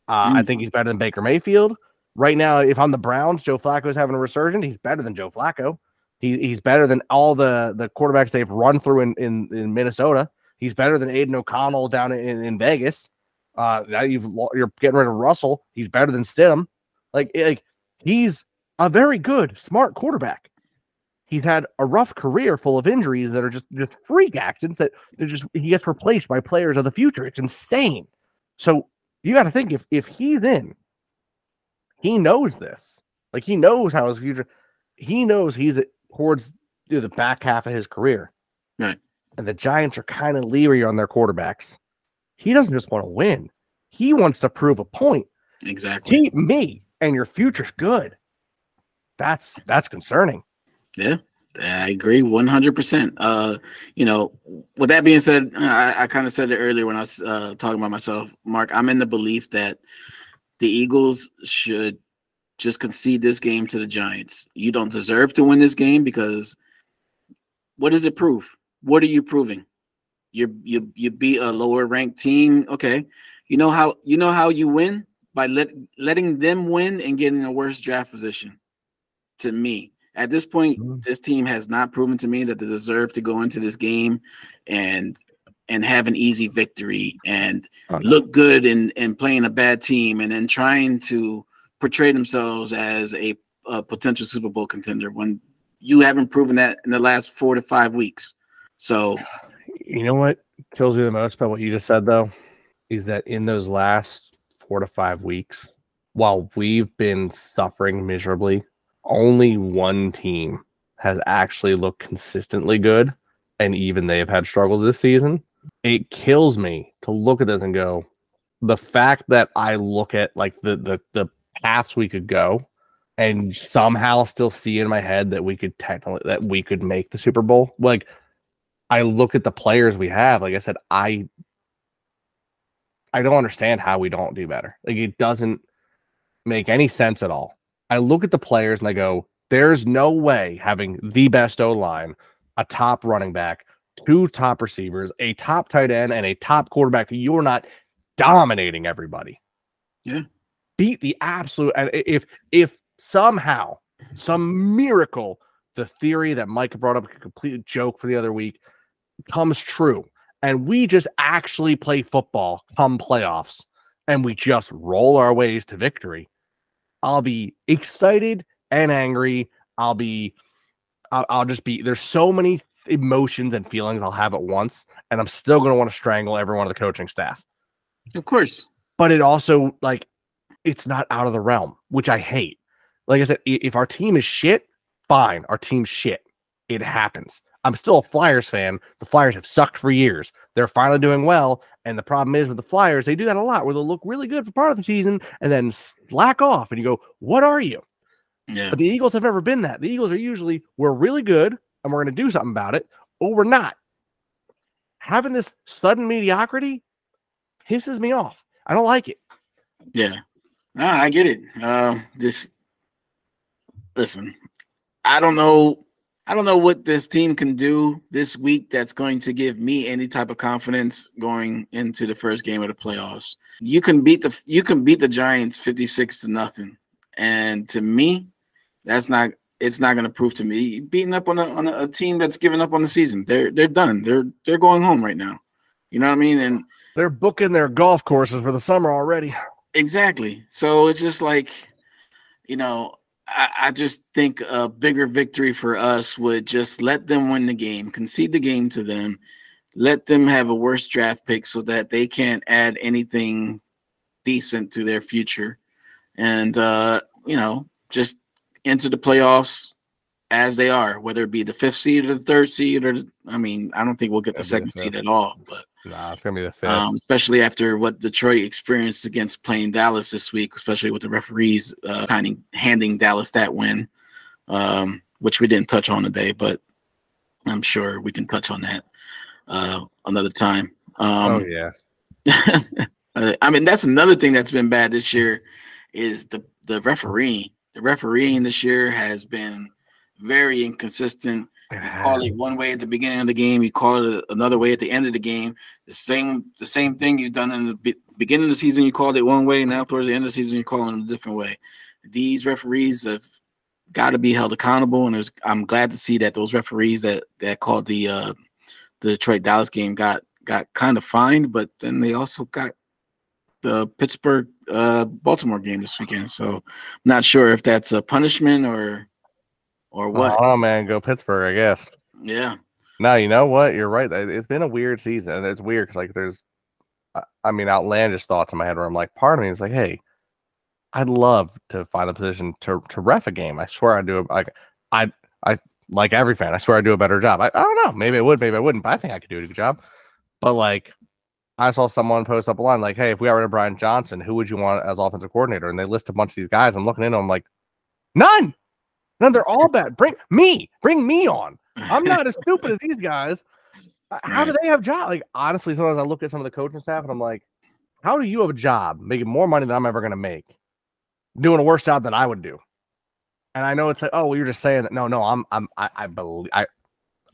I think he's better than Baker Mayfield. Right now, if I'm the Browns, Joe Flacco's having a resurgence. He's better than Joe Flacco. He's better than all the quarterbacks they've run through in Minnesota. He's better than Aiden O'Connell down in Vegas. Now you're getting rid of Russell. He's better than Stidham. Like he's a very good, smart quarterback. He's had a rough career full of injuries that are just freak accidents that he gets replaced by players of the future. It's insane. So you got to think if he's in, he knows this. Like he knows how his future. He knows he's towards the back half of his career. Right. And the Giants are kind of leery on their quarterbacks. He doesn't just want to win. He wants to prove a point. Exactly. Keep me and your future's good. That's concerning. Yeah, I agree 100%. With that being said, I kind of said it earlier when I was talking about myself, Mark. I'm in the belief that the Eagles should just concede this game to the Giants. You don't deserve to win this game because what does it prove? What are you proving? You beat a lower ranked team. Okay, you know how you win by letting them win and getting a worse draft position. To me, at this point, this team has not proven to me that they deserve to go into this game and have an easy victory and look good in playing a bad team and then trying to portray themselves as a potential Super Bowl contender when you haven't proven that in the last 4 to 5 weeks. So, you know what kills me the most about what you just said, though, is that in those last 4 to 5 weeks, while we've been suffering miserably, only one team has actually looked consistently good, and even they have had struggles this season. It kills me to look at this and go, the fact that I look at like the paths we could go and somehow still see in my head that we could make the Super Bowl. Like, I look at the players we have. Like I said, I don't understand how we don't do better. Like, it doesn't make any sense at all. I look at the players and I go, there's no way having the best O-line, a top running back, 2 top receivers, a top tight end, and a top quarterback that you're not dominating everybody. Yeah. Beat the absolute. And if somehow, some miracle, the theory that Mike brought up, a complete joke for the other week, comes true, and we just actually play football come playoffs, and we just roll our ways to victory, I'll be excited and angry. I'll just be, there's so many emotions and feelings I'll have at once, and I'm still going to want to strangle every one of the coaching staff. Of course. But it also, like, it's not out of the realm, which I hate. Like I said, if our team is shit, fine. Our team's shit. It happens. I'm still a Flyers fan. The Flyers have sucked for years. They're finally doing well. And the problem is with the Flyers, they do that a lot where they'll look really good for part of the season and then slack off. And you go, what are you? Yeah. But the Eagles have never been that. The Eagles are usually, we're really good and we're going to do something about it, or we're not. Having this sudden mediocrity pisses me off. I don't like it. Yeah. No, I get it. Just listen, I don't know what this team can do this week that's going to give me any type of confidence going into the first game of the playoffs. You can beat the Giants 56-0, and to me, it's not going to prove to me beating up on a team that's given up on the season. They're done. They're going home right now. You know what I mean? And they're booking their golf courses for the summer already. Exactly. So it's just like, I just think a bigger victory for us would just let them win the game, concede the game to them, let them have a worse draft pick so that they can't add anything decent to their future. And, just enter the playoffs as they are, whether it be the 5th seed or the 3rd seed, I don't think we'll get the 2nd seed at all, but it's going to be the 5th. Especially after what Detroit experienced against playing Dallas this week, especially with the referees handing Dallas that win, which we didn't touch on today, but I'm sure we can touch on that another time. That's another thing that's been bad this year is the refereeing. The refereeing this year has been very inconsistent. You call it one way at the beginning of the game, you call it another way at the end of the game. The same thing you've done in the beginning of the season, you called it one way, and now towards the end of the season, you're calling it a different way. These referees have got to be held accountable, and I'm glad to see that those referees that called the Detroit-Dallas game got kind of fined, but then they also got the Pittsburgh Baltimore game this weekend. So I'm not sure if that's a punishment or what. Oh man, go Pittsburgh, I guess. Yeah. No, you know what? You're right. It's been a weird season, and it's weird because there's, outlandish thoughts in my head where I'm like, part of me is like, hey, I'd love to find a position to ref a game. I swear I'd do it. I like every fan. I swear I'd do a better job. I don't know. Maybe I would. Maybe I wouldn't. But I think I could do a good job. But I saw someone post up a line like, hey, if we got rid of Brian Johnson, who would you want as offensive coordinator? And they list a bunch of these guys. I'm looking into them like, none. They're all bad. Bring me on. I'm not as stupid as these guys. How do they have jobs? Honestly, sometimes I look at some of the coaching staff and I'm like, how do you have a job making more money than I'm ever going to make, doing a worse job than I would do? And I know it's like, oh, well, you're just saying that. No,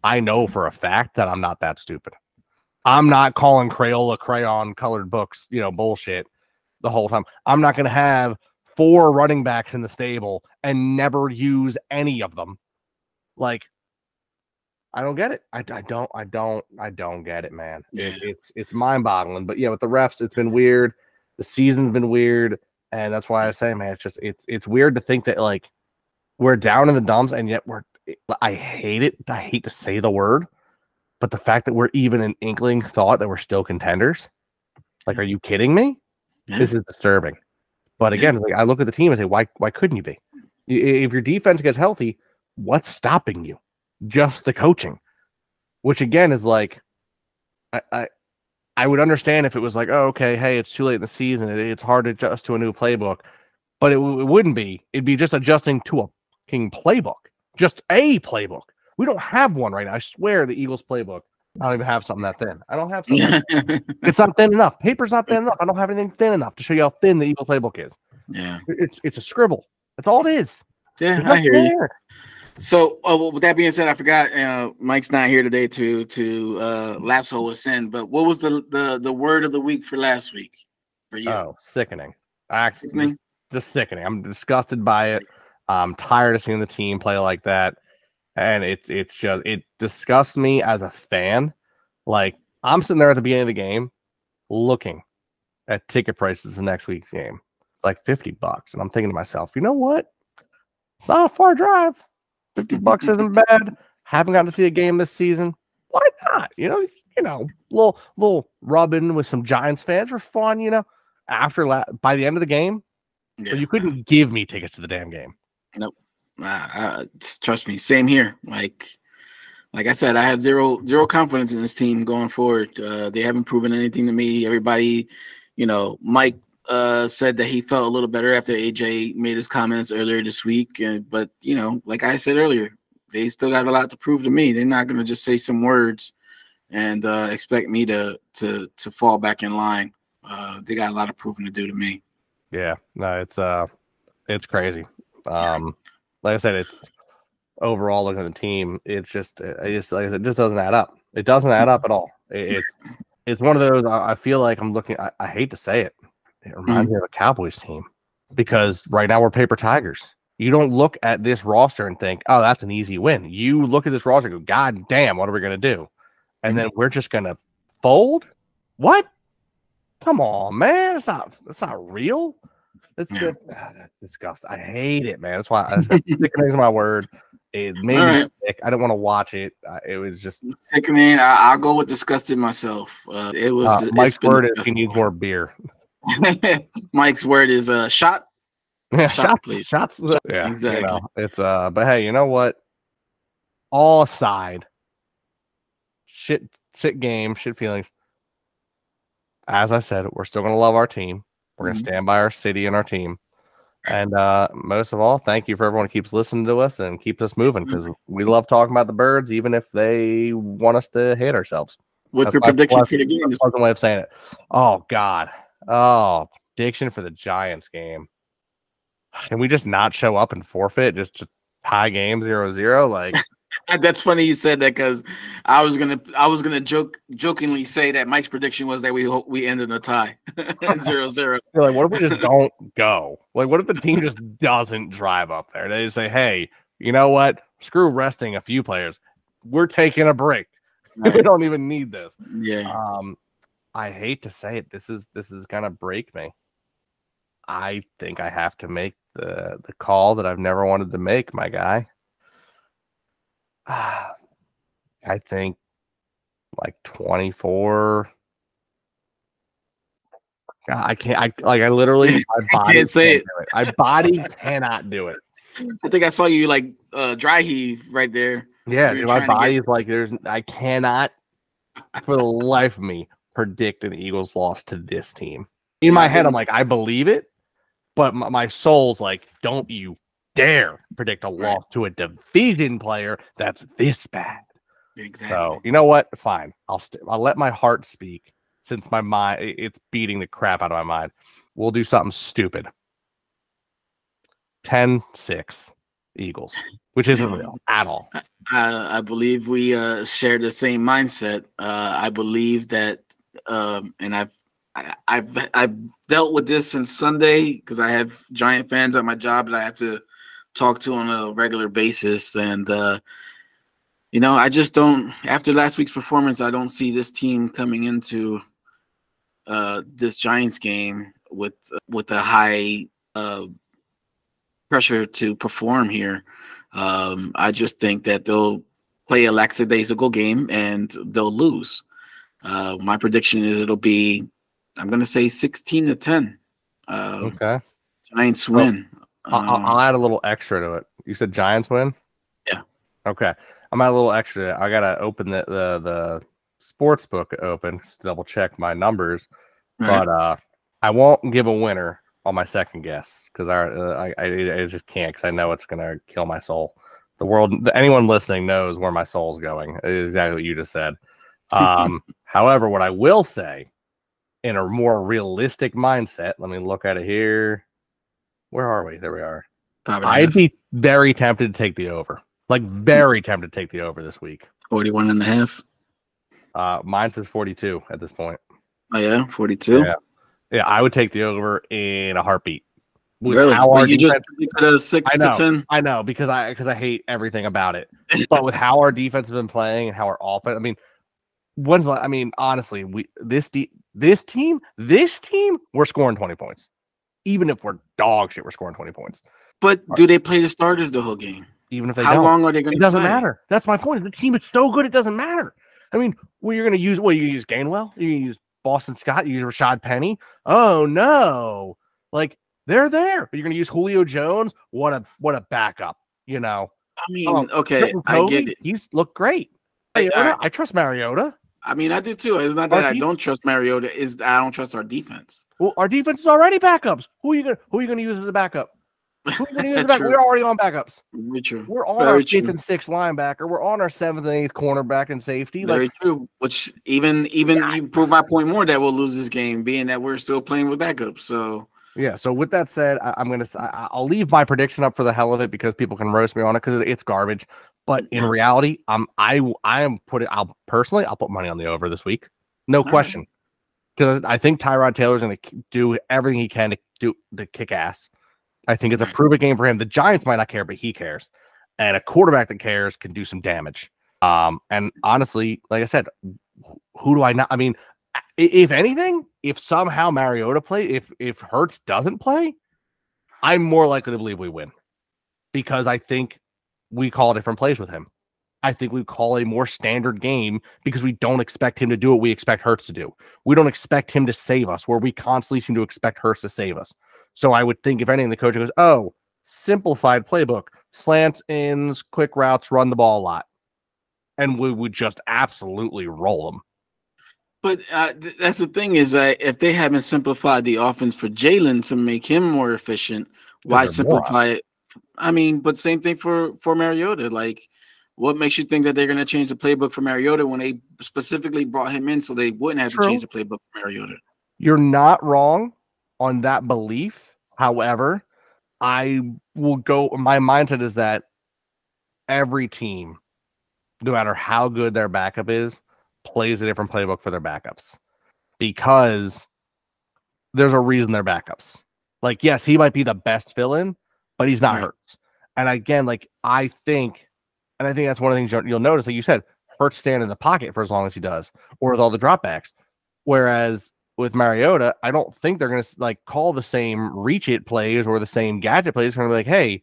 I know for a fact that I'm not that stupid. I'm not calling Crayola crayon colored books, bullshit the whole time. I'm not going to have 4 running backs in the stable and never use any of them. I don't get it. I don't get it, man. Yeah. It's mind boggling. But with the refs, it's been weird. The season's been weird. And that's why I say, man, it's weird to think that we're down in the dumps and yet I hate it. I hate to say the word. But the fact that we're even an inkling thought that we're still contenders, are you kidding me? Yeah. This is disturbing. But again, I look at the team and say, why couldn't you be? If your defense gets healthy, what's stopping you? Just the coaching, which again is I would understand if it was oh, okay, hey, it's too late in the season. It's hard to adjust to a new playbook. but it wouldn't be. It'd be just adjusting to a king playbook, just a playbook. We don't have one right now. I swear the Eagles playbook. I don't even have something that thin. I don't have something. It's not thin enough. Paper's not thin enough. I don't have anything thin enough to show you how thin the Eagles playbook is. Yeah. It's a scribble. That's all it is. Yeah, I hear you. So, with that being said, I forgot Mike's not here today to lasso us in. But what was the word of the week for last week for you? Oh, sickening! Actually, just sickening. I'm disgusted by it. I'm tired of seeing the team play like that, and it disgusts me as a fan. Like, I'm sitting there at the beginning of the game, looking at ticket prices the next week's game, like $50, and I'm thinking to myself, you know what? It's not a far drive. $50 isn't bad. Haven't gotten to see a game this season. Why not? You know, little rubbing with some Giants fans for fun. You know, by the end of the game, Yeah. you couldn't give me tickets to the damn game. Nope. Trust me. Same here. Like I said, I have zero confidence in this team going forward. They haven't proven anything to me. Everybody, Mike said that he felt a little better after AJ made his comments earlier this week. But, like I said earlier, they still got a lot to prove to me. They're not going to just say some words and expect me to fall back in line. They got a lot of proving to do to me. Yeah, no, it's crazy. Like I said, it's overall looking at the team. It just doesn't add up. It doesn't add up at all. It's one of those. I feel like I'm looking. I hate to say it. It reminds me of a Cowboys team because right now we're paper tigers. You don't look at this roster and think, "Oh, that's an easy win." You look at this roster and go, "God damn, what are we going to do?" And then we're just going to fold. What? Come on, man! That's not real. That's good. That's disgusting. I hate it, man. That's why sickening is my word. It made me sick. I don't want to watch it. It was just sickening. I'll go with disgusted myself. It was Mike's word is he needs more beer. Mike's word is shot. Yeah, shots, please. Shots. Yeah, exactly. It's but hey, you know what? All aside, shit game, shit feelings. As I said, we're still gonna love our team. We're gonna stand by our city and our team. And most of all, thank you for everyone who keeps listening to us and keeps us moving because we love talking about the birds, even if they want us to hate ourselves. What's your prediction for the game? That's one way of saying it. Oh God. Oh, prediction for the Giants game. Can we just not show up and forfeit? Just tie game 0-0? Like that's funny you said that because I was gonna jokingly say that Mike's prediction was that we end in a tie 0-0. Like, what if we just don't go? Like, what if the team just doesn't drive up there? They just say, "Hey, you know what? Screw resting a few players. We're taking a break. Right. We don't even need this." Yeah. I hate to say it. This is gonna break me. I think I have to make the call that I've never wanted to make, my guy. I think like 24. God, I can't. I literally. I can't say it. My body cannot do it. I think I saw you like dry heave right there. Yeah, dude, my body's like I cannot for the life of me predict an Eagles loss to this team. In my head, I'm like, I believe it, but my soul's like, don't you dare predict a loss to a division player that's this bad. Exactly. So you know what? Fine. I'll let my heart speak since my mind it's beating the crap out of my mind. We'll do something stupid. 10-6 Eagles, which isn't real at all. I believe we share the same mindset. I believe that, and I've dealt with this since Sunday because I have Giant fans at my job that I have to talk to on a regular basis, and I just don't. After last week's performance, I don't see this team coming into this Giants game with a high pressure to perform here. I just think that they'll play a lackadaisical game and they'll lose. My prediction is it'll be, I'm going to say 16-10. Okay. Giants win. I'll add a little extra to it. You said Giants win? Yeah. Okay. I'm add a little extra. I got to open the sports book open to double check my numbers. Right. But I won't give a winner. on my second guess because I just can't because I know it's gonna kill my soul. The world, anyone listening knows where my soul's going. It is exactly what you just said. However, what I will say, in a more realistic mindset, let me look at it here. Where are we? There we are. I'd be very tempted to take the over. Like very tempted to take the over this week. 41.5. Mine says 42 at this point. Oh yeah, 42. Yeah, I would take the over in a heartbeat. Really? You just predicted a 6 to 10. I know because I hate everything about it. But with how our defense has been playing and how our offense, honestly, this team, we're scoring 20 points. Even if we're dog shit, we're scoring 20 points. But do they play the starters the whole game? Even if they How don't. long are they going to It doesn't matter. That's my point. The team is so good, it doesn't matter. I mean, you're going to use, you use Gainwell? You're going to use Boston Scott? You use Rashad Penny? Oh, no. Like, they're there. You're going to use Julio Jones? What a backup, you know? I mean, okay, I get it. He's looked great. I trust Mariota. I mean, I do too. It's not that I don't trust Mariota. Is I don't trust our defense. Well, our defense is already backups. Who are you gonna use as a backup? Who are you gonna use as a backup? We're already on backups. Very true. We're on our 5th and 6th linebacker. We're on our 7th and 8th cornerback and safety. Very true. Which even you prove my point more that we'll lose this game, being that we're still playing with backups. So yeah. So with that said, I'll leave my prediction up for the hell of it because people can roast me on it because it's garbage. But in reality, I'll put money on the over this week, no question, because I think Tyrod Taylor's going to do everything he can to kick ass. I think it's a prove it game for him. The Giants might not care, but he cares, and a quarterback that cares can do some damage. And honestly, like I said, who do I not? I mean, if anything, if somehow Mariota if Hurts doesn't play, I'm more likely to believe we win because I think we call different plays with him. I think we call a more standard game because we don't expect him to do what we expect Hurts to do. We don't expect him to save us, where we constantly seem to expect Hurts to save us. So I would think, if anything, the coach goes, oh, simplified playbook, slants, ins, quick routes, run the ball a lot. And we would just absolutely roll them. But that's the thing is that if they haven't simplified the offense for Jalen to make him more efficient, why simplify it? I mean, but same thing for Mariota. Like, what makes you think that they're going to change the playbook for Mariota when they specifically brought him in so they wouldn't have to change the playbook for Mariota? You're not wrong on that belief. However, I will go. My mindset is that every team, no matter how good their backup is, plays a different playbook for their backups because there's a reason they're backups. Like, yes, he might be the best fill-in, but he's not Hurts. And again, I think that's one of the things you'll notice. Like you said, Hurts stand in the pocket for as long as he does, or with all the dropbacks. Whereas with Mariota, I don't think they're going to call the same reach it plays or the same gadget plays. They're going to be like, hey,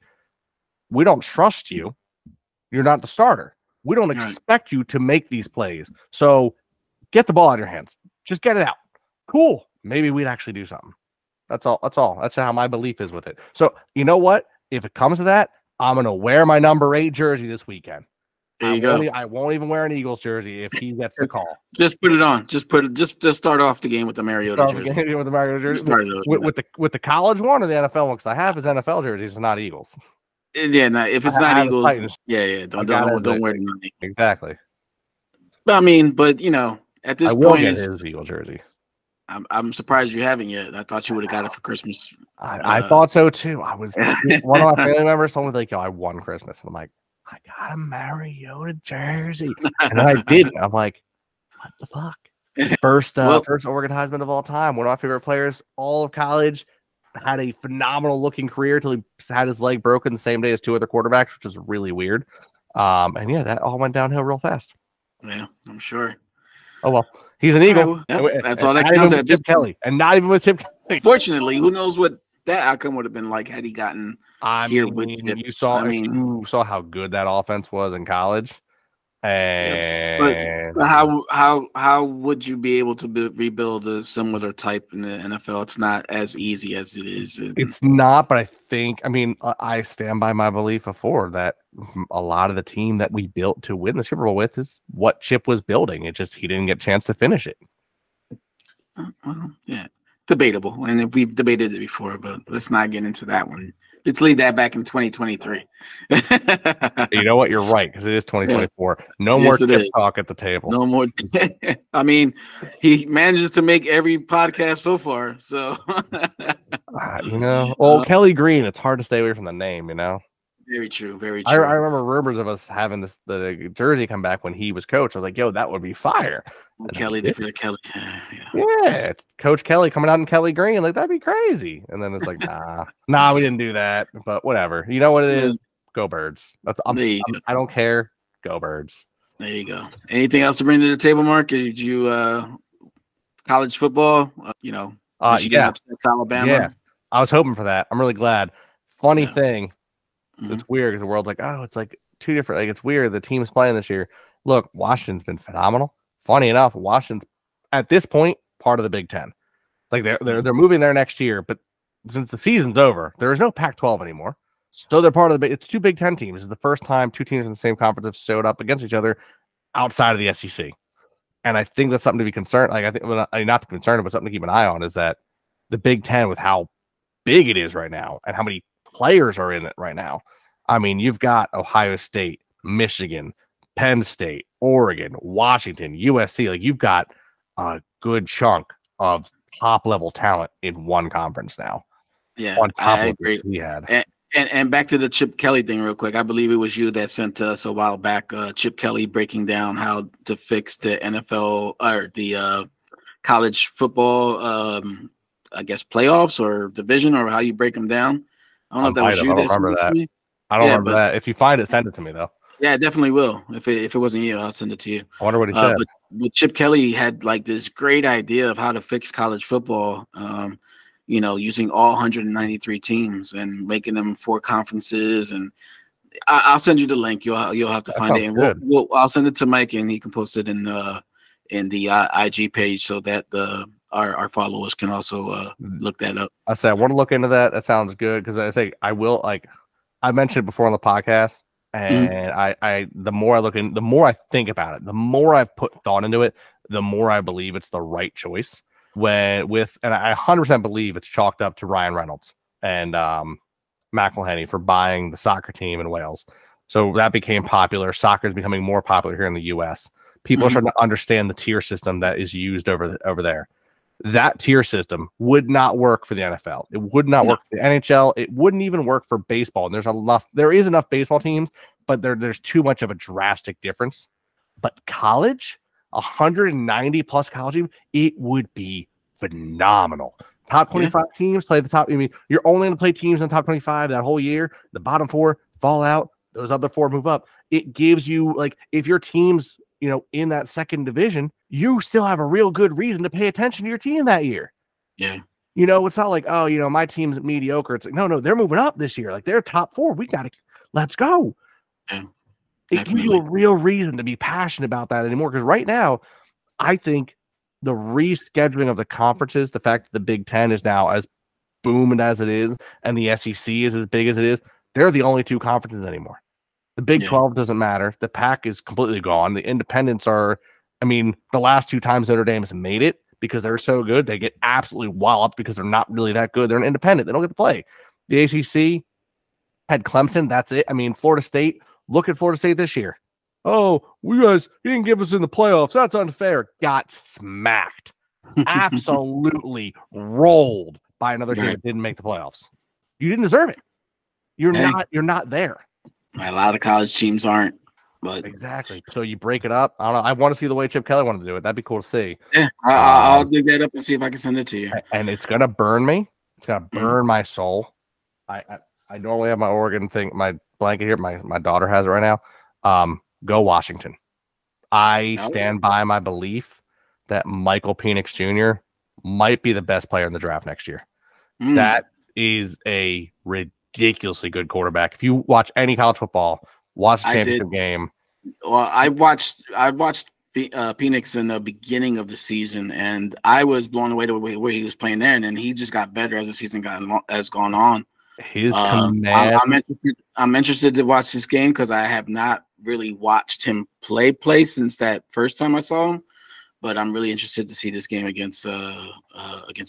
we don't trust you. You're not the starter. We don't expect you to make these plays. So get the ball out of your hands. Just get it out. Cool. Maybe we'd actually do something. That's all. That's how my belief is with it. So you know what? If it comes to that, I'm going to wear my number 8 jersey this weekend. There you go. I won't even wear an Eagles jersey if he gets the call. Just put it on. Just start off the game with the Mariota jersey. With the Mariota jersey. With the college one or the NFL one? Because I have his NFL jerseys, not Eagles. Yeah, if it's not Eagles, don't wear it. Exactly. But I mean, at this point, get his Eagles jersey. I'm surprised you haven't yet. I thought you would have got it for Christmas. I thought so too. I was one of my family members told me like, "Yo, I won Christmas." And I'm like, "I got a Mariota jersey," and then I didn't. I'm like, "What the fuck?" First Oregon Heisman of all time. One of my favorite players, all of college. Had a phenomenal looking career till he had his leg broken the same day as 2 other quarterbacks, which was really weird. And yeah, that all went downhill real fast. Yeah, I'm sure. Oh well, he's an Eagle. That's all that counts. At Chip Kelly, and not even with Chip Kelly. Fortunately, who knows what that outcome would have been like had he gotten here with Chip. You saw how good that offense was in college. And but how would you be able to rebuild a similar type in the NFL? It's not as easy as it is. It's not, but I stand by my belief before that a lot of the team that we built to win the Super Bowl with is what Chip was building. It just he didn't get a chance to finish it. Yeah. debatable, and we've debated it before, but let's not get into that one. Let's leave that back in 2023. You know what? You're right, because it is 2024. No Yes, more it chip is. talk at the table. No more. I mean, he manages to make every podcast so far. So, Kelly Green, it's hard to stay away from the name, Very true. Very I true. remember rumors of us having the jersey come back when he was coach. I was like, yo, that would be fire. Kelly, different Kelly. Yeah, Coach Kelly coming out in Kelly Green, like that'd be crazy. And then it's like, nah, we didn't do that. But whatever. You know what it is? Go Birds. I don't care. Go Birds. There you go. Anything else to bring to the table, Mark? Did you college football? Michigan upsets Alabama. Yeah, I was hoping for that. I'm really glad. Funny thing, Mm-hmm. it's weird because the world's like, oh, it's like two different. Like it's weird. The team's playing this year. Look, Washington's been phenomenal. Funny enough, Washington's at this point part of the Big Ten. Like they're moving there next year, but since the season's over, there is no Pac-12 anymore. So they're part of the. It's two Big Ten teams. It's the first time two teams in the same conference have showed up against each other outside of the SEC. And I think that's something to be concerned. Like I think, not to be concerned, but something to keep an eye on is that the Big Ten, with how big it is right now and how many players are in it right now. I mean, you've got Ohio State, Michigan, Penn State, Oregon, Washington, USC. Like you've got a good chunk of top level talent in one conference now. Yeah, on top I of agree. what we had. And back to the Chip Kelly thing real quick. I believe it was you that sent us a while back Chip Kelly breaking down how to fix the NFL or the college football, I guess, playoffs or division, or how you break them down. I don't know if that was you that sent it to me. I don't remember that. If you find it, send it to me, though. Yeah, I definitely will. If it wasn't you, I'll send it to you. I wonder what he said. But Chip Kelly had like this great idea of how to fix college football, using all 193 teams and making them 4 conferences. And I'll send you the link. You'll have to find it. And I'll send it to Mike, and he can post it in the IG page so that our followers can also look that up. I said I want to look into that. That sounds good, because I say I will. Like I mentioned before on the podcast, and I the more I look in, the more I think about it, the more I've put thought into it, the more I believe it's the right choice. And I 100% believe it's chalked up to Ryan Reynolds and McElhenney for buying the soccer team in Wales. So that became popular. Soccer is becoming more popular here in the U.S. People are starting to understand the tier system that is used over there. That tier system would not work for the NFL. It would not work for the NHL. It wouldn't even work for baseball. And there is enough baseball teams, but there's too much of a drastic difference. But college, 190 plus college teams, it would be phenomenal. Top 25 teams play the top. I mean, you're only going to play teams in the top 25 that whole year. The bottom 4 fall out. Those other 4 move up. It gives you, like, if your team's in that second division, you still have a real good reason to pay attention to your team that year. Yeah. It's not like, my team's mediocre. It's like, no, they're moving up this year. Like they're top 4. Let's go. Yeah. It gives you a real reason to be passionate about that anymore. Because right now, I think the rescheduling of the conferences, the fact that the Big Ten is now as booming as it is, and the SEC is as big as it is, they're the only 2 conferences anymore. The Big 12 doesn't matter. The Pac is completely gone. The independents are, the last 2 times Notre Dame has made it because they're so good, they get absolutely walloped because they're not really that good. They're an independent. They don't get to play. The ACC had Clemson. That's it. Florida State. Look at Florida State this year. Oh, you didn't give us in the playoffs. That's unfair. Got smacked. Absolutely rolled by another team that didn't make the playoffs. You didn't deserve it. You're not there. A lot of college teams aren't, but exactly. So you break it up. I don't know. I want to see the way Chip Kelly wanted to do it. That'd be cool to see. Yeah, I'll dig that up and see if I can send it to you. And it's gonna burn me. It's gonna burn my soul. I normally have my Oregon thing, my blanket here. My daughter has it right now. Go Washington. I stand by my belief that Michael Penix Jr. might be the best player in the draft next year. That is a ridiculously good quarterback. If you watch any college football, watch the championship game. Well, I watched Penix in the beginning of the season, and I was blown away the way he was playing there, and then he just got better as the season has gone on. His command. I'm interested to watch this game because I have not really watched him play since that first time I saw him. but I'm really interested to see this game against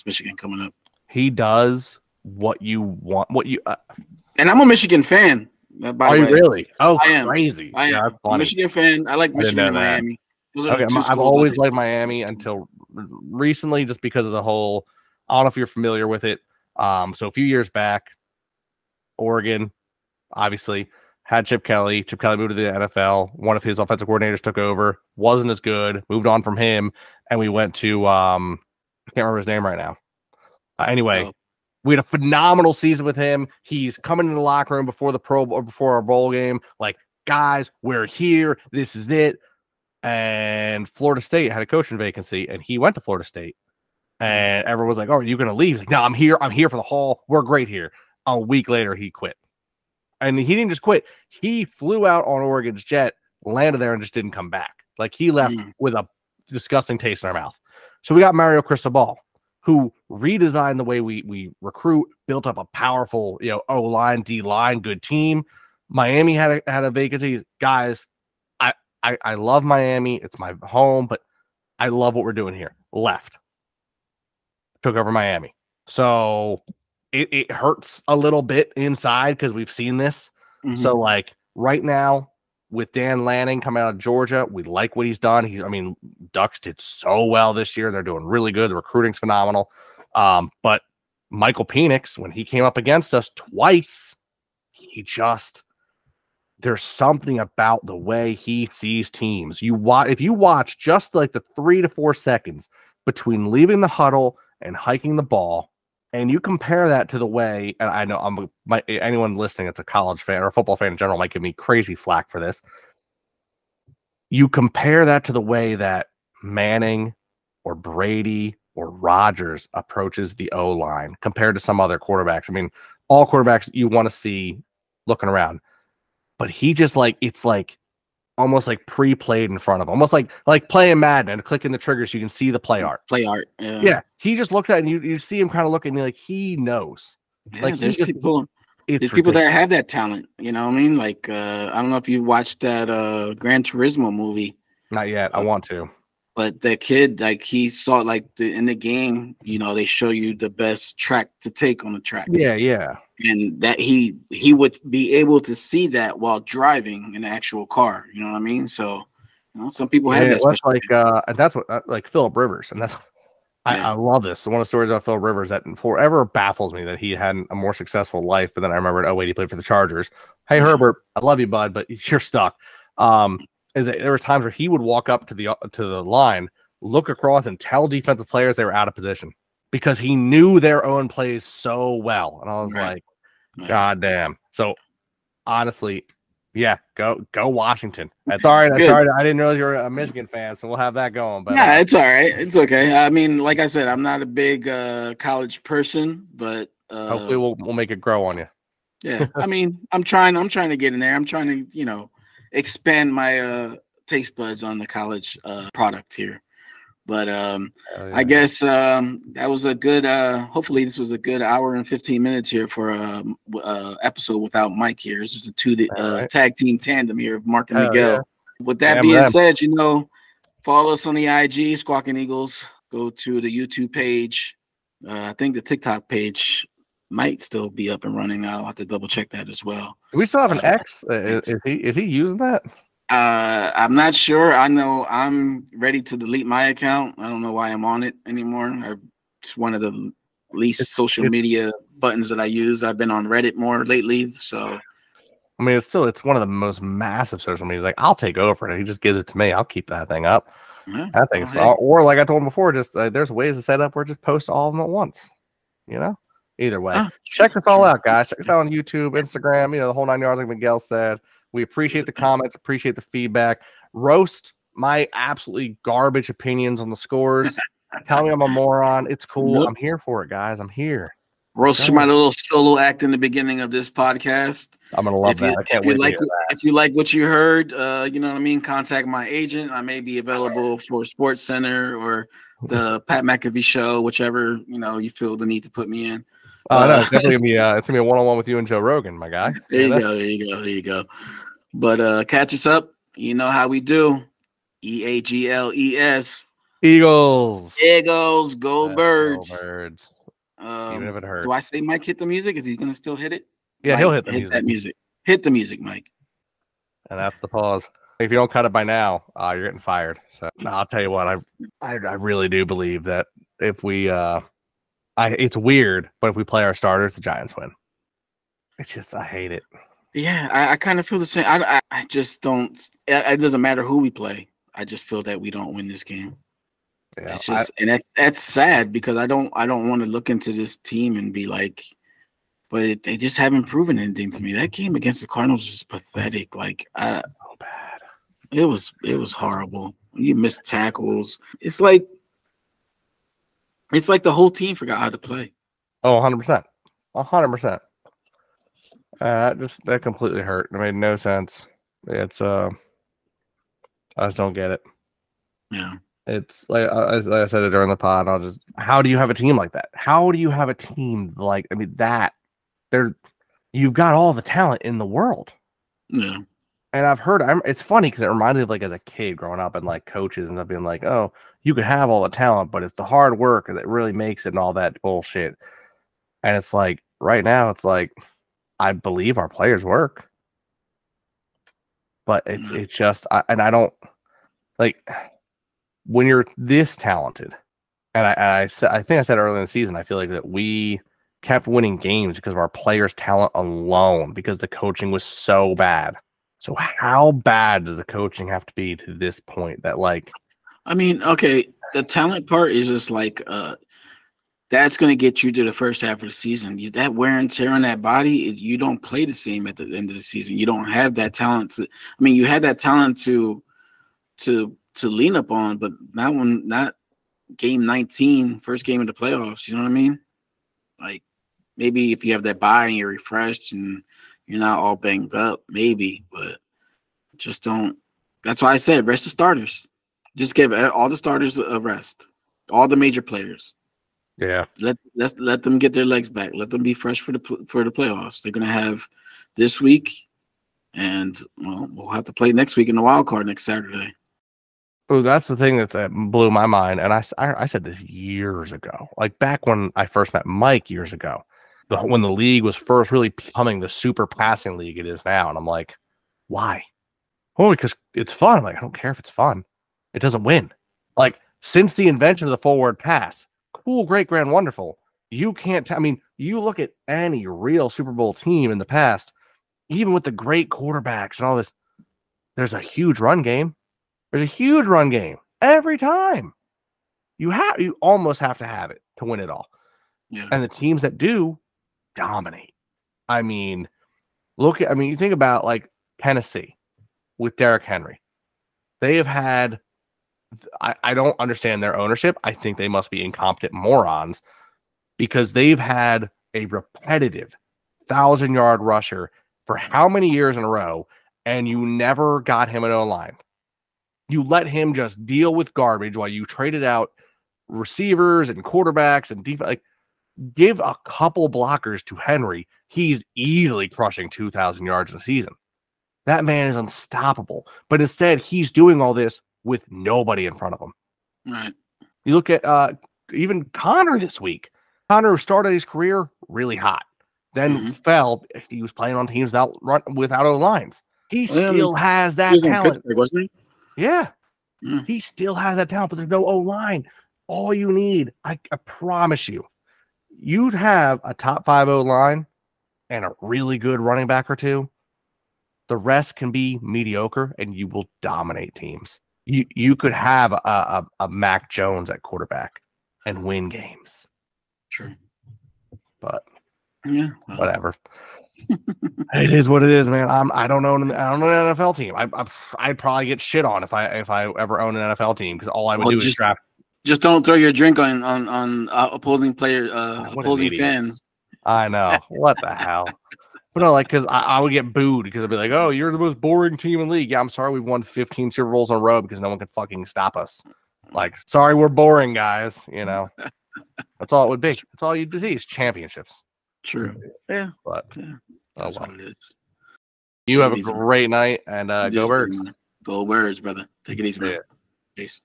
Michigan coming up. He does what you want, and I'm a Michigan fan. By are the you way. really? Oh, I am. crazy! I am. Yeah, I'm a Michigan fan. I like Michigan and Miami. Those are Okay, the two I've schools always liked Miami until recently, just because of the whole. I don't know if you're familiar with it. So a few years back, Oregon, obviously, had Chip Kelly. Chip Kelly moved to the NFL. One of his offensive coordinators took over. Wasn't as good. Moved on from him, and we went to I can't remember his name right now. Anyway, we had a phenomenal season with him. He's coming in the locker room before the before our bowl game, like, guys, we're here. This is it. And Florida State had a coaching vacancy, and he went to Florida State. And everyone was like, "Oh, are you going to leave?" He's like, "No, I'm here. I'm here for the haul. We're great here." A week later, he quit. And he didn't just quit. He flew out on Oregon's jet, landed there, and just didn't come back. Like, he left with a disgusting taste in our mouth. So we got Mario Cristobal, who redesigned the way we recruit, built up a powerful, O-line, D-line, good team. Miami had a vacancy. Guys, I love Miami. It's my home, but I love what we're doing here. Left. Took over Miami. So it hurts a little bit inside because we've seen this. Mm-hmm. So, like, right now, with Dan Lanning coming out of Georgia, we like what he's done. Ducks did so well this year. They're doing really good. The recruiting's phenomenal. But Michael Penix, when he came up against us twice, there's something about the way he sees teams. If you watch just like the 3 to 4 seconds between leaving the huddle and hiking the ball, and you compare that to the way, and I know anyone listening that's a college fan or a football fan in general might give me crazy flack for this. You compare that to the way that Manning or Brady or Rodgers approaches the O-line compared to some other quarterbacks. All quarterbacks you want to see looking around. But he just it's almost like pre-played in front of him, almost like playing Madden and clicking the trigger so you can see the play art. Yeah. He just looked at it, and you see him kind of looking like he knows. Yeah, there's people that have that talent. You know what I mean? Like, I don't know if you watched that Gran Turismo movie. Not yet. I want to. But the kid, like, he saw in the game, they show you the best track to take on the track. Yeah. And that he would be able to see that while driving an actual car. You know what I mean? So, some people have that. That's and that's what like Phillip Rivers, and that's I love this. One of the stories about Phillip Rivers that forever baffles me, that he had a more successful life, but then I remembered, oh wait, he played for the Chargers. Hey Herbert, I love you, bud, but you're stuck. Is that there were times where he would walk up to the line, look across, and tell defensive players they were out of position because he knew their own plays so well. And I was like, God damn. So honestly, yeah, go Washington. Sorry, I didn't realize you were a Michigan fan, so we'll have that going. But yeah, it's all right. It's okay. Like I said, I'm not a big college person, but hopefully we'll make it grow on you. Yeah, I'm trying to get in there. I'm trying to, expand my taste buds on the college product here. But I guess that was a good. Hopefully, this was a good hour and 15 minutes here for a episode without Mike here. It's just a two tag team tandem here of Mark and Miguel. Yeah. With that being said, follow us on the IG, Squawking Eagles. Go to the YouTube page. I think the TikTok page might still be up and running. I'll have to double check that as well. Do we still have an X? Is he using that? I'm not sure. I know I'm ready to delete my account. I don't know why I'm on it anymore. It's one of the least social media buttons that I use. I've been on Reddit more lately. So, it's one of the most massive social medias. Like, I'll take over it. He just gives it to me. I'll keep that thing up. Yeah. I think or like I told him before, just there's ways to set up where just post all of them at once. Either way, check us all out, guys. Check us out on YouTube, Instagram, the whole 9 yards, like Miguel said. We appreciate the comments, appreciate the feedback. Roast my absolutely garbage opinions on the scores. Tell me I'm a moron. It's cool. Nope. I'm here for it, guys. I'm here. Roast my little solo act in the beginning of this podcast. I'm going to love that. I can't wait to hear that. If you like what you heard, you know what I mean? Contact my agent. I may be available for Sports Center or the Pat McAfee show, whichever, you feel the need to put me in. No, it's definitely gonna be it's gonna be a one-on-one with you and Joe Rogan, my guy. There you go. But catch us up. You know how we do. EAGLES. Eagles. Eagles, go Let's Birds. Go Birds. Even if it hurts. Do I say Mike hit the music? Is he going to still hit it? Yeah, Mike, he'll hit the hit music. that music. Hit the music, Mike. And that's the pause. If you don't cut it by now, you're getting fired. So I'll tell you what, I really do believe that if we it's weird, but if we play our starters, the Giants win. It's just I hate it. Yeah, I kind of feel the same. I just don't. It doesn't matter who we play. I just feel that we don't win this game. Yeah, it's just, and that's sad because I don't want to look into this team and be like, but they just haven't proven anything to me. That game against the Cardinals was just pathetic. Like, so bad. It was horrible. You missed tackles. It's like the whole team forgot how to play. Oh, 100%. 100%. That completely hurt. It made no sense. It's I just don't get it. Yeah. It's like I said it during the pod. How do you have a team like that? How do you have a team like, I mean, you've got all the talent in the world. Yeah. And I've heard, it's funny because it reminded me of like as a kid growing up and like coaches and being like, oh, you could have all the talent, but it's the hard work that really makes it and all that bullshit. And it's like right now, it's like I believe our players work, but it's just I don't like when you're this talented. And I think I said earlier in the season, I feel like that we kept winning games because of our players' talent alone, because the coaching was so bad. So how bad does the coaching have to be to this point that, like, I mean, okay, the talent part is just like that's going to get you to the first half of the season. That wear and tear on that body, you don't play the same at the end of the season. You don't have that talent you had that talent to lean up on, but not game 19, first game of the playoffs. You know what I mean? Like, maybe if you have that bye and you're refreshed and you're not all banged up, maybe, but just don't. That's why I said rest the starters. Just give all the starters a rest, all the major players. Yeah, let them get their legs back. Let them be fresh for the playoffs. They're gonna have this week, and we'll have to play next week in the wild card next Saturday. Oh, that's the thing that blew my mind, and I said this years ago, like back when I first met Mike years ago. When the league was first really becoming the super passing league it is now. And I'm like, why? Oh, because it's fun. I'm like, I don't care if it's fun. It doesn't win. Like, since the invention of the forward pass, cool, great, grand, wonderful. You can't, you look at any real Super Bowl team in the past, even with the great quarterbacks and all this, there's a huge run game. There's a huge run game every time. You almost have to have it to win it all. Yeah. And the teams that do, dominate. You think about like Tennessee with Derrick Henry. They have had, I don't understand their ownership. I think they must be incompetent morons because they've had a repetitive 1,000-yard rusher for how many years in a row, and you never got him an O-line. You let him just deal with garbage while you traded out receivers and quarterbacks and defense. Like, give a couple blockers to Henry. He's easily crushing 2,000 yards in a season. That man is unstoppable. But instead, he's doing all this with nobody in front of him. Right. You look at even Connor this week. Connor started his career really hot, then fell. He was playing on teams without O-lines. He still has that talent. Wasn't he? Yeah. He still has that talent, but there's no O-line. All you need, I promise you, you'd have a top 5 O-line and a really good running back or two. The rest can be mediocre, and you will dominate teams. You could have a Mac Jones at quarterback and win games. True. But yeah, whatever. It is what it is, man. I don't own an NFL team. I'd probably get shit on if I ever own an NFL team, because all I would do is draft. Just don't throw your drink on opposing opposing fans. I know. What the hell? But no, like, because I would get booed because I'd be like, oh, you're the most boring team in the league. Yeah, I'm sorry, we've won 15 Super Bowls in a row because no one can fucking stop us. Like, sorry, we're boring, guys. You know, that's all it would be. That's all you'd see is championships. True. Yeah. But that's what it is. You have a great night, and go Birds. Go Birds, brother. Take it easy, man. Yeah. Peace.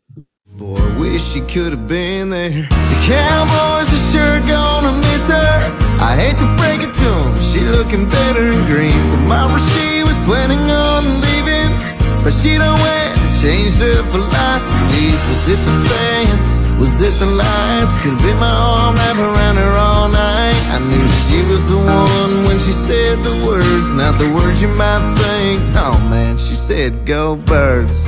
Boy, I wish she could have been there. The Cowboys are sure gonna miss her. I hate to break it to them, she looking better in green. Tomorrow she was planning on leaving, but she done went and changed her philosophies. Was it the fans? Was it the lights? Could've been my arm wrapped around her all night. I knew she was the one when she said the words. Not the words you might think. Oh man, she said go birds.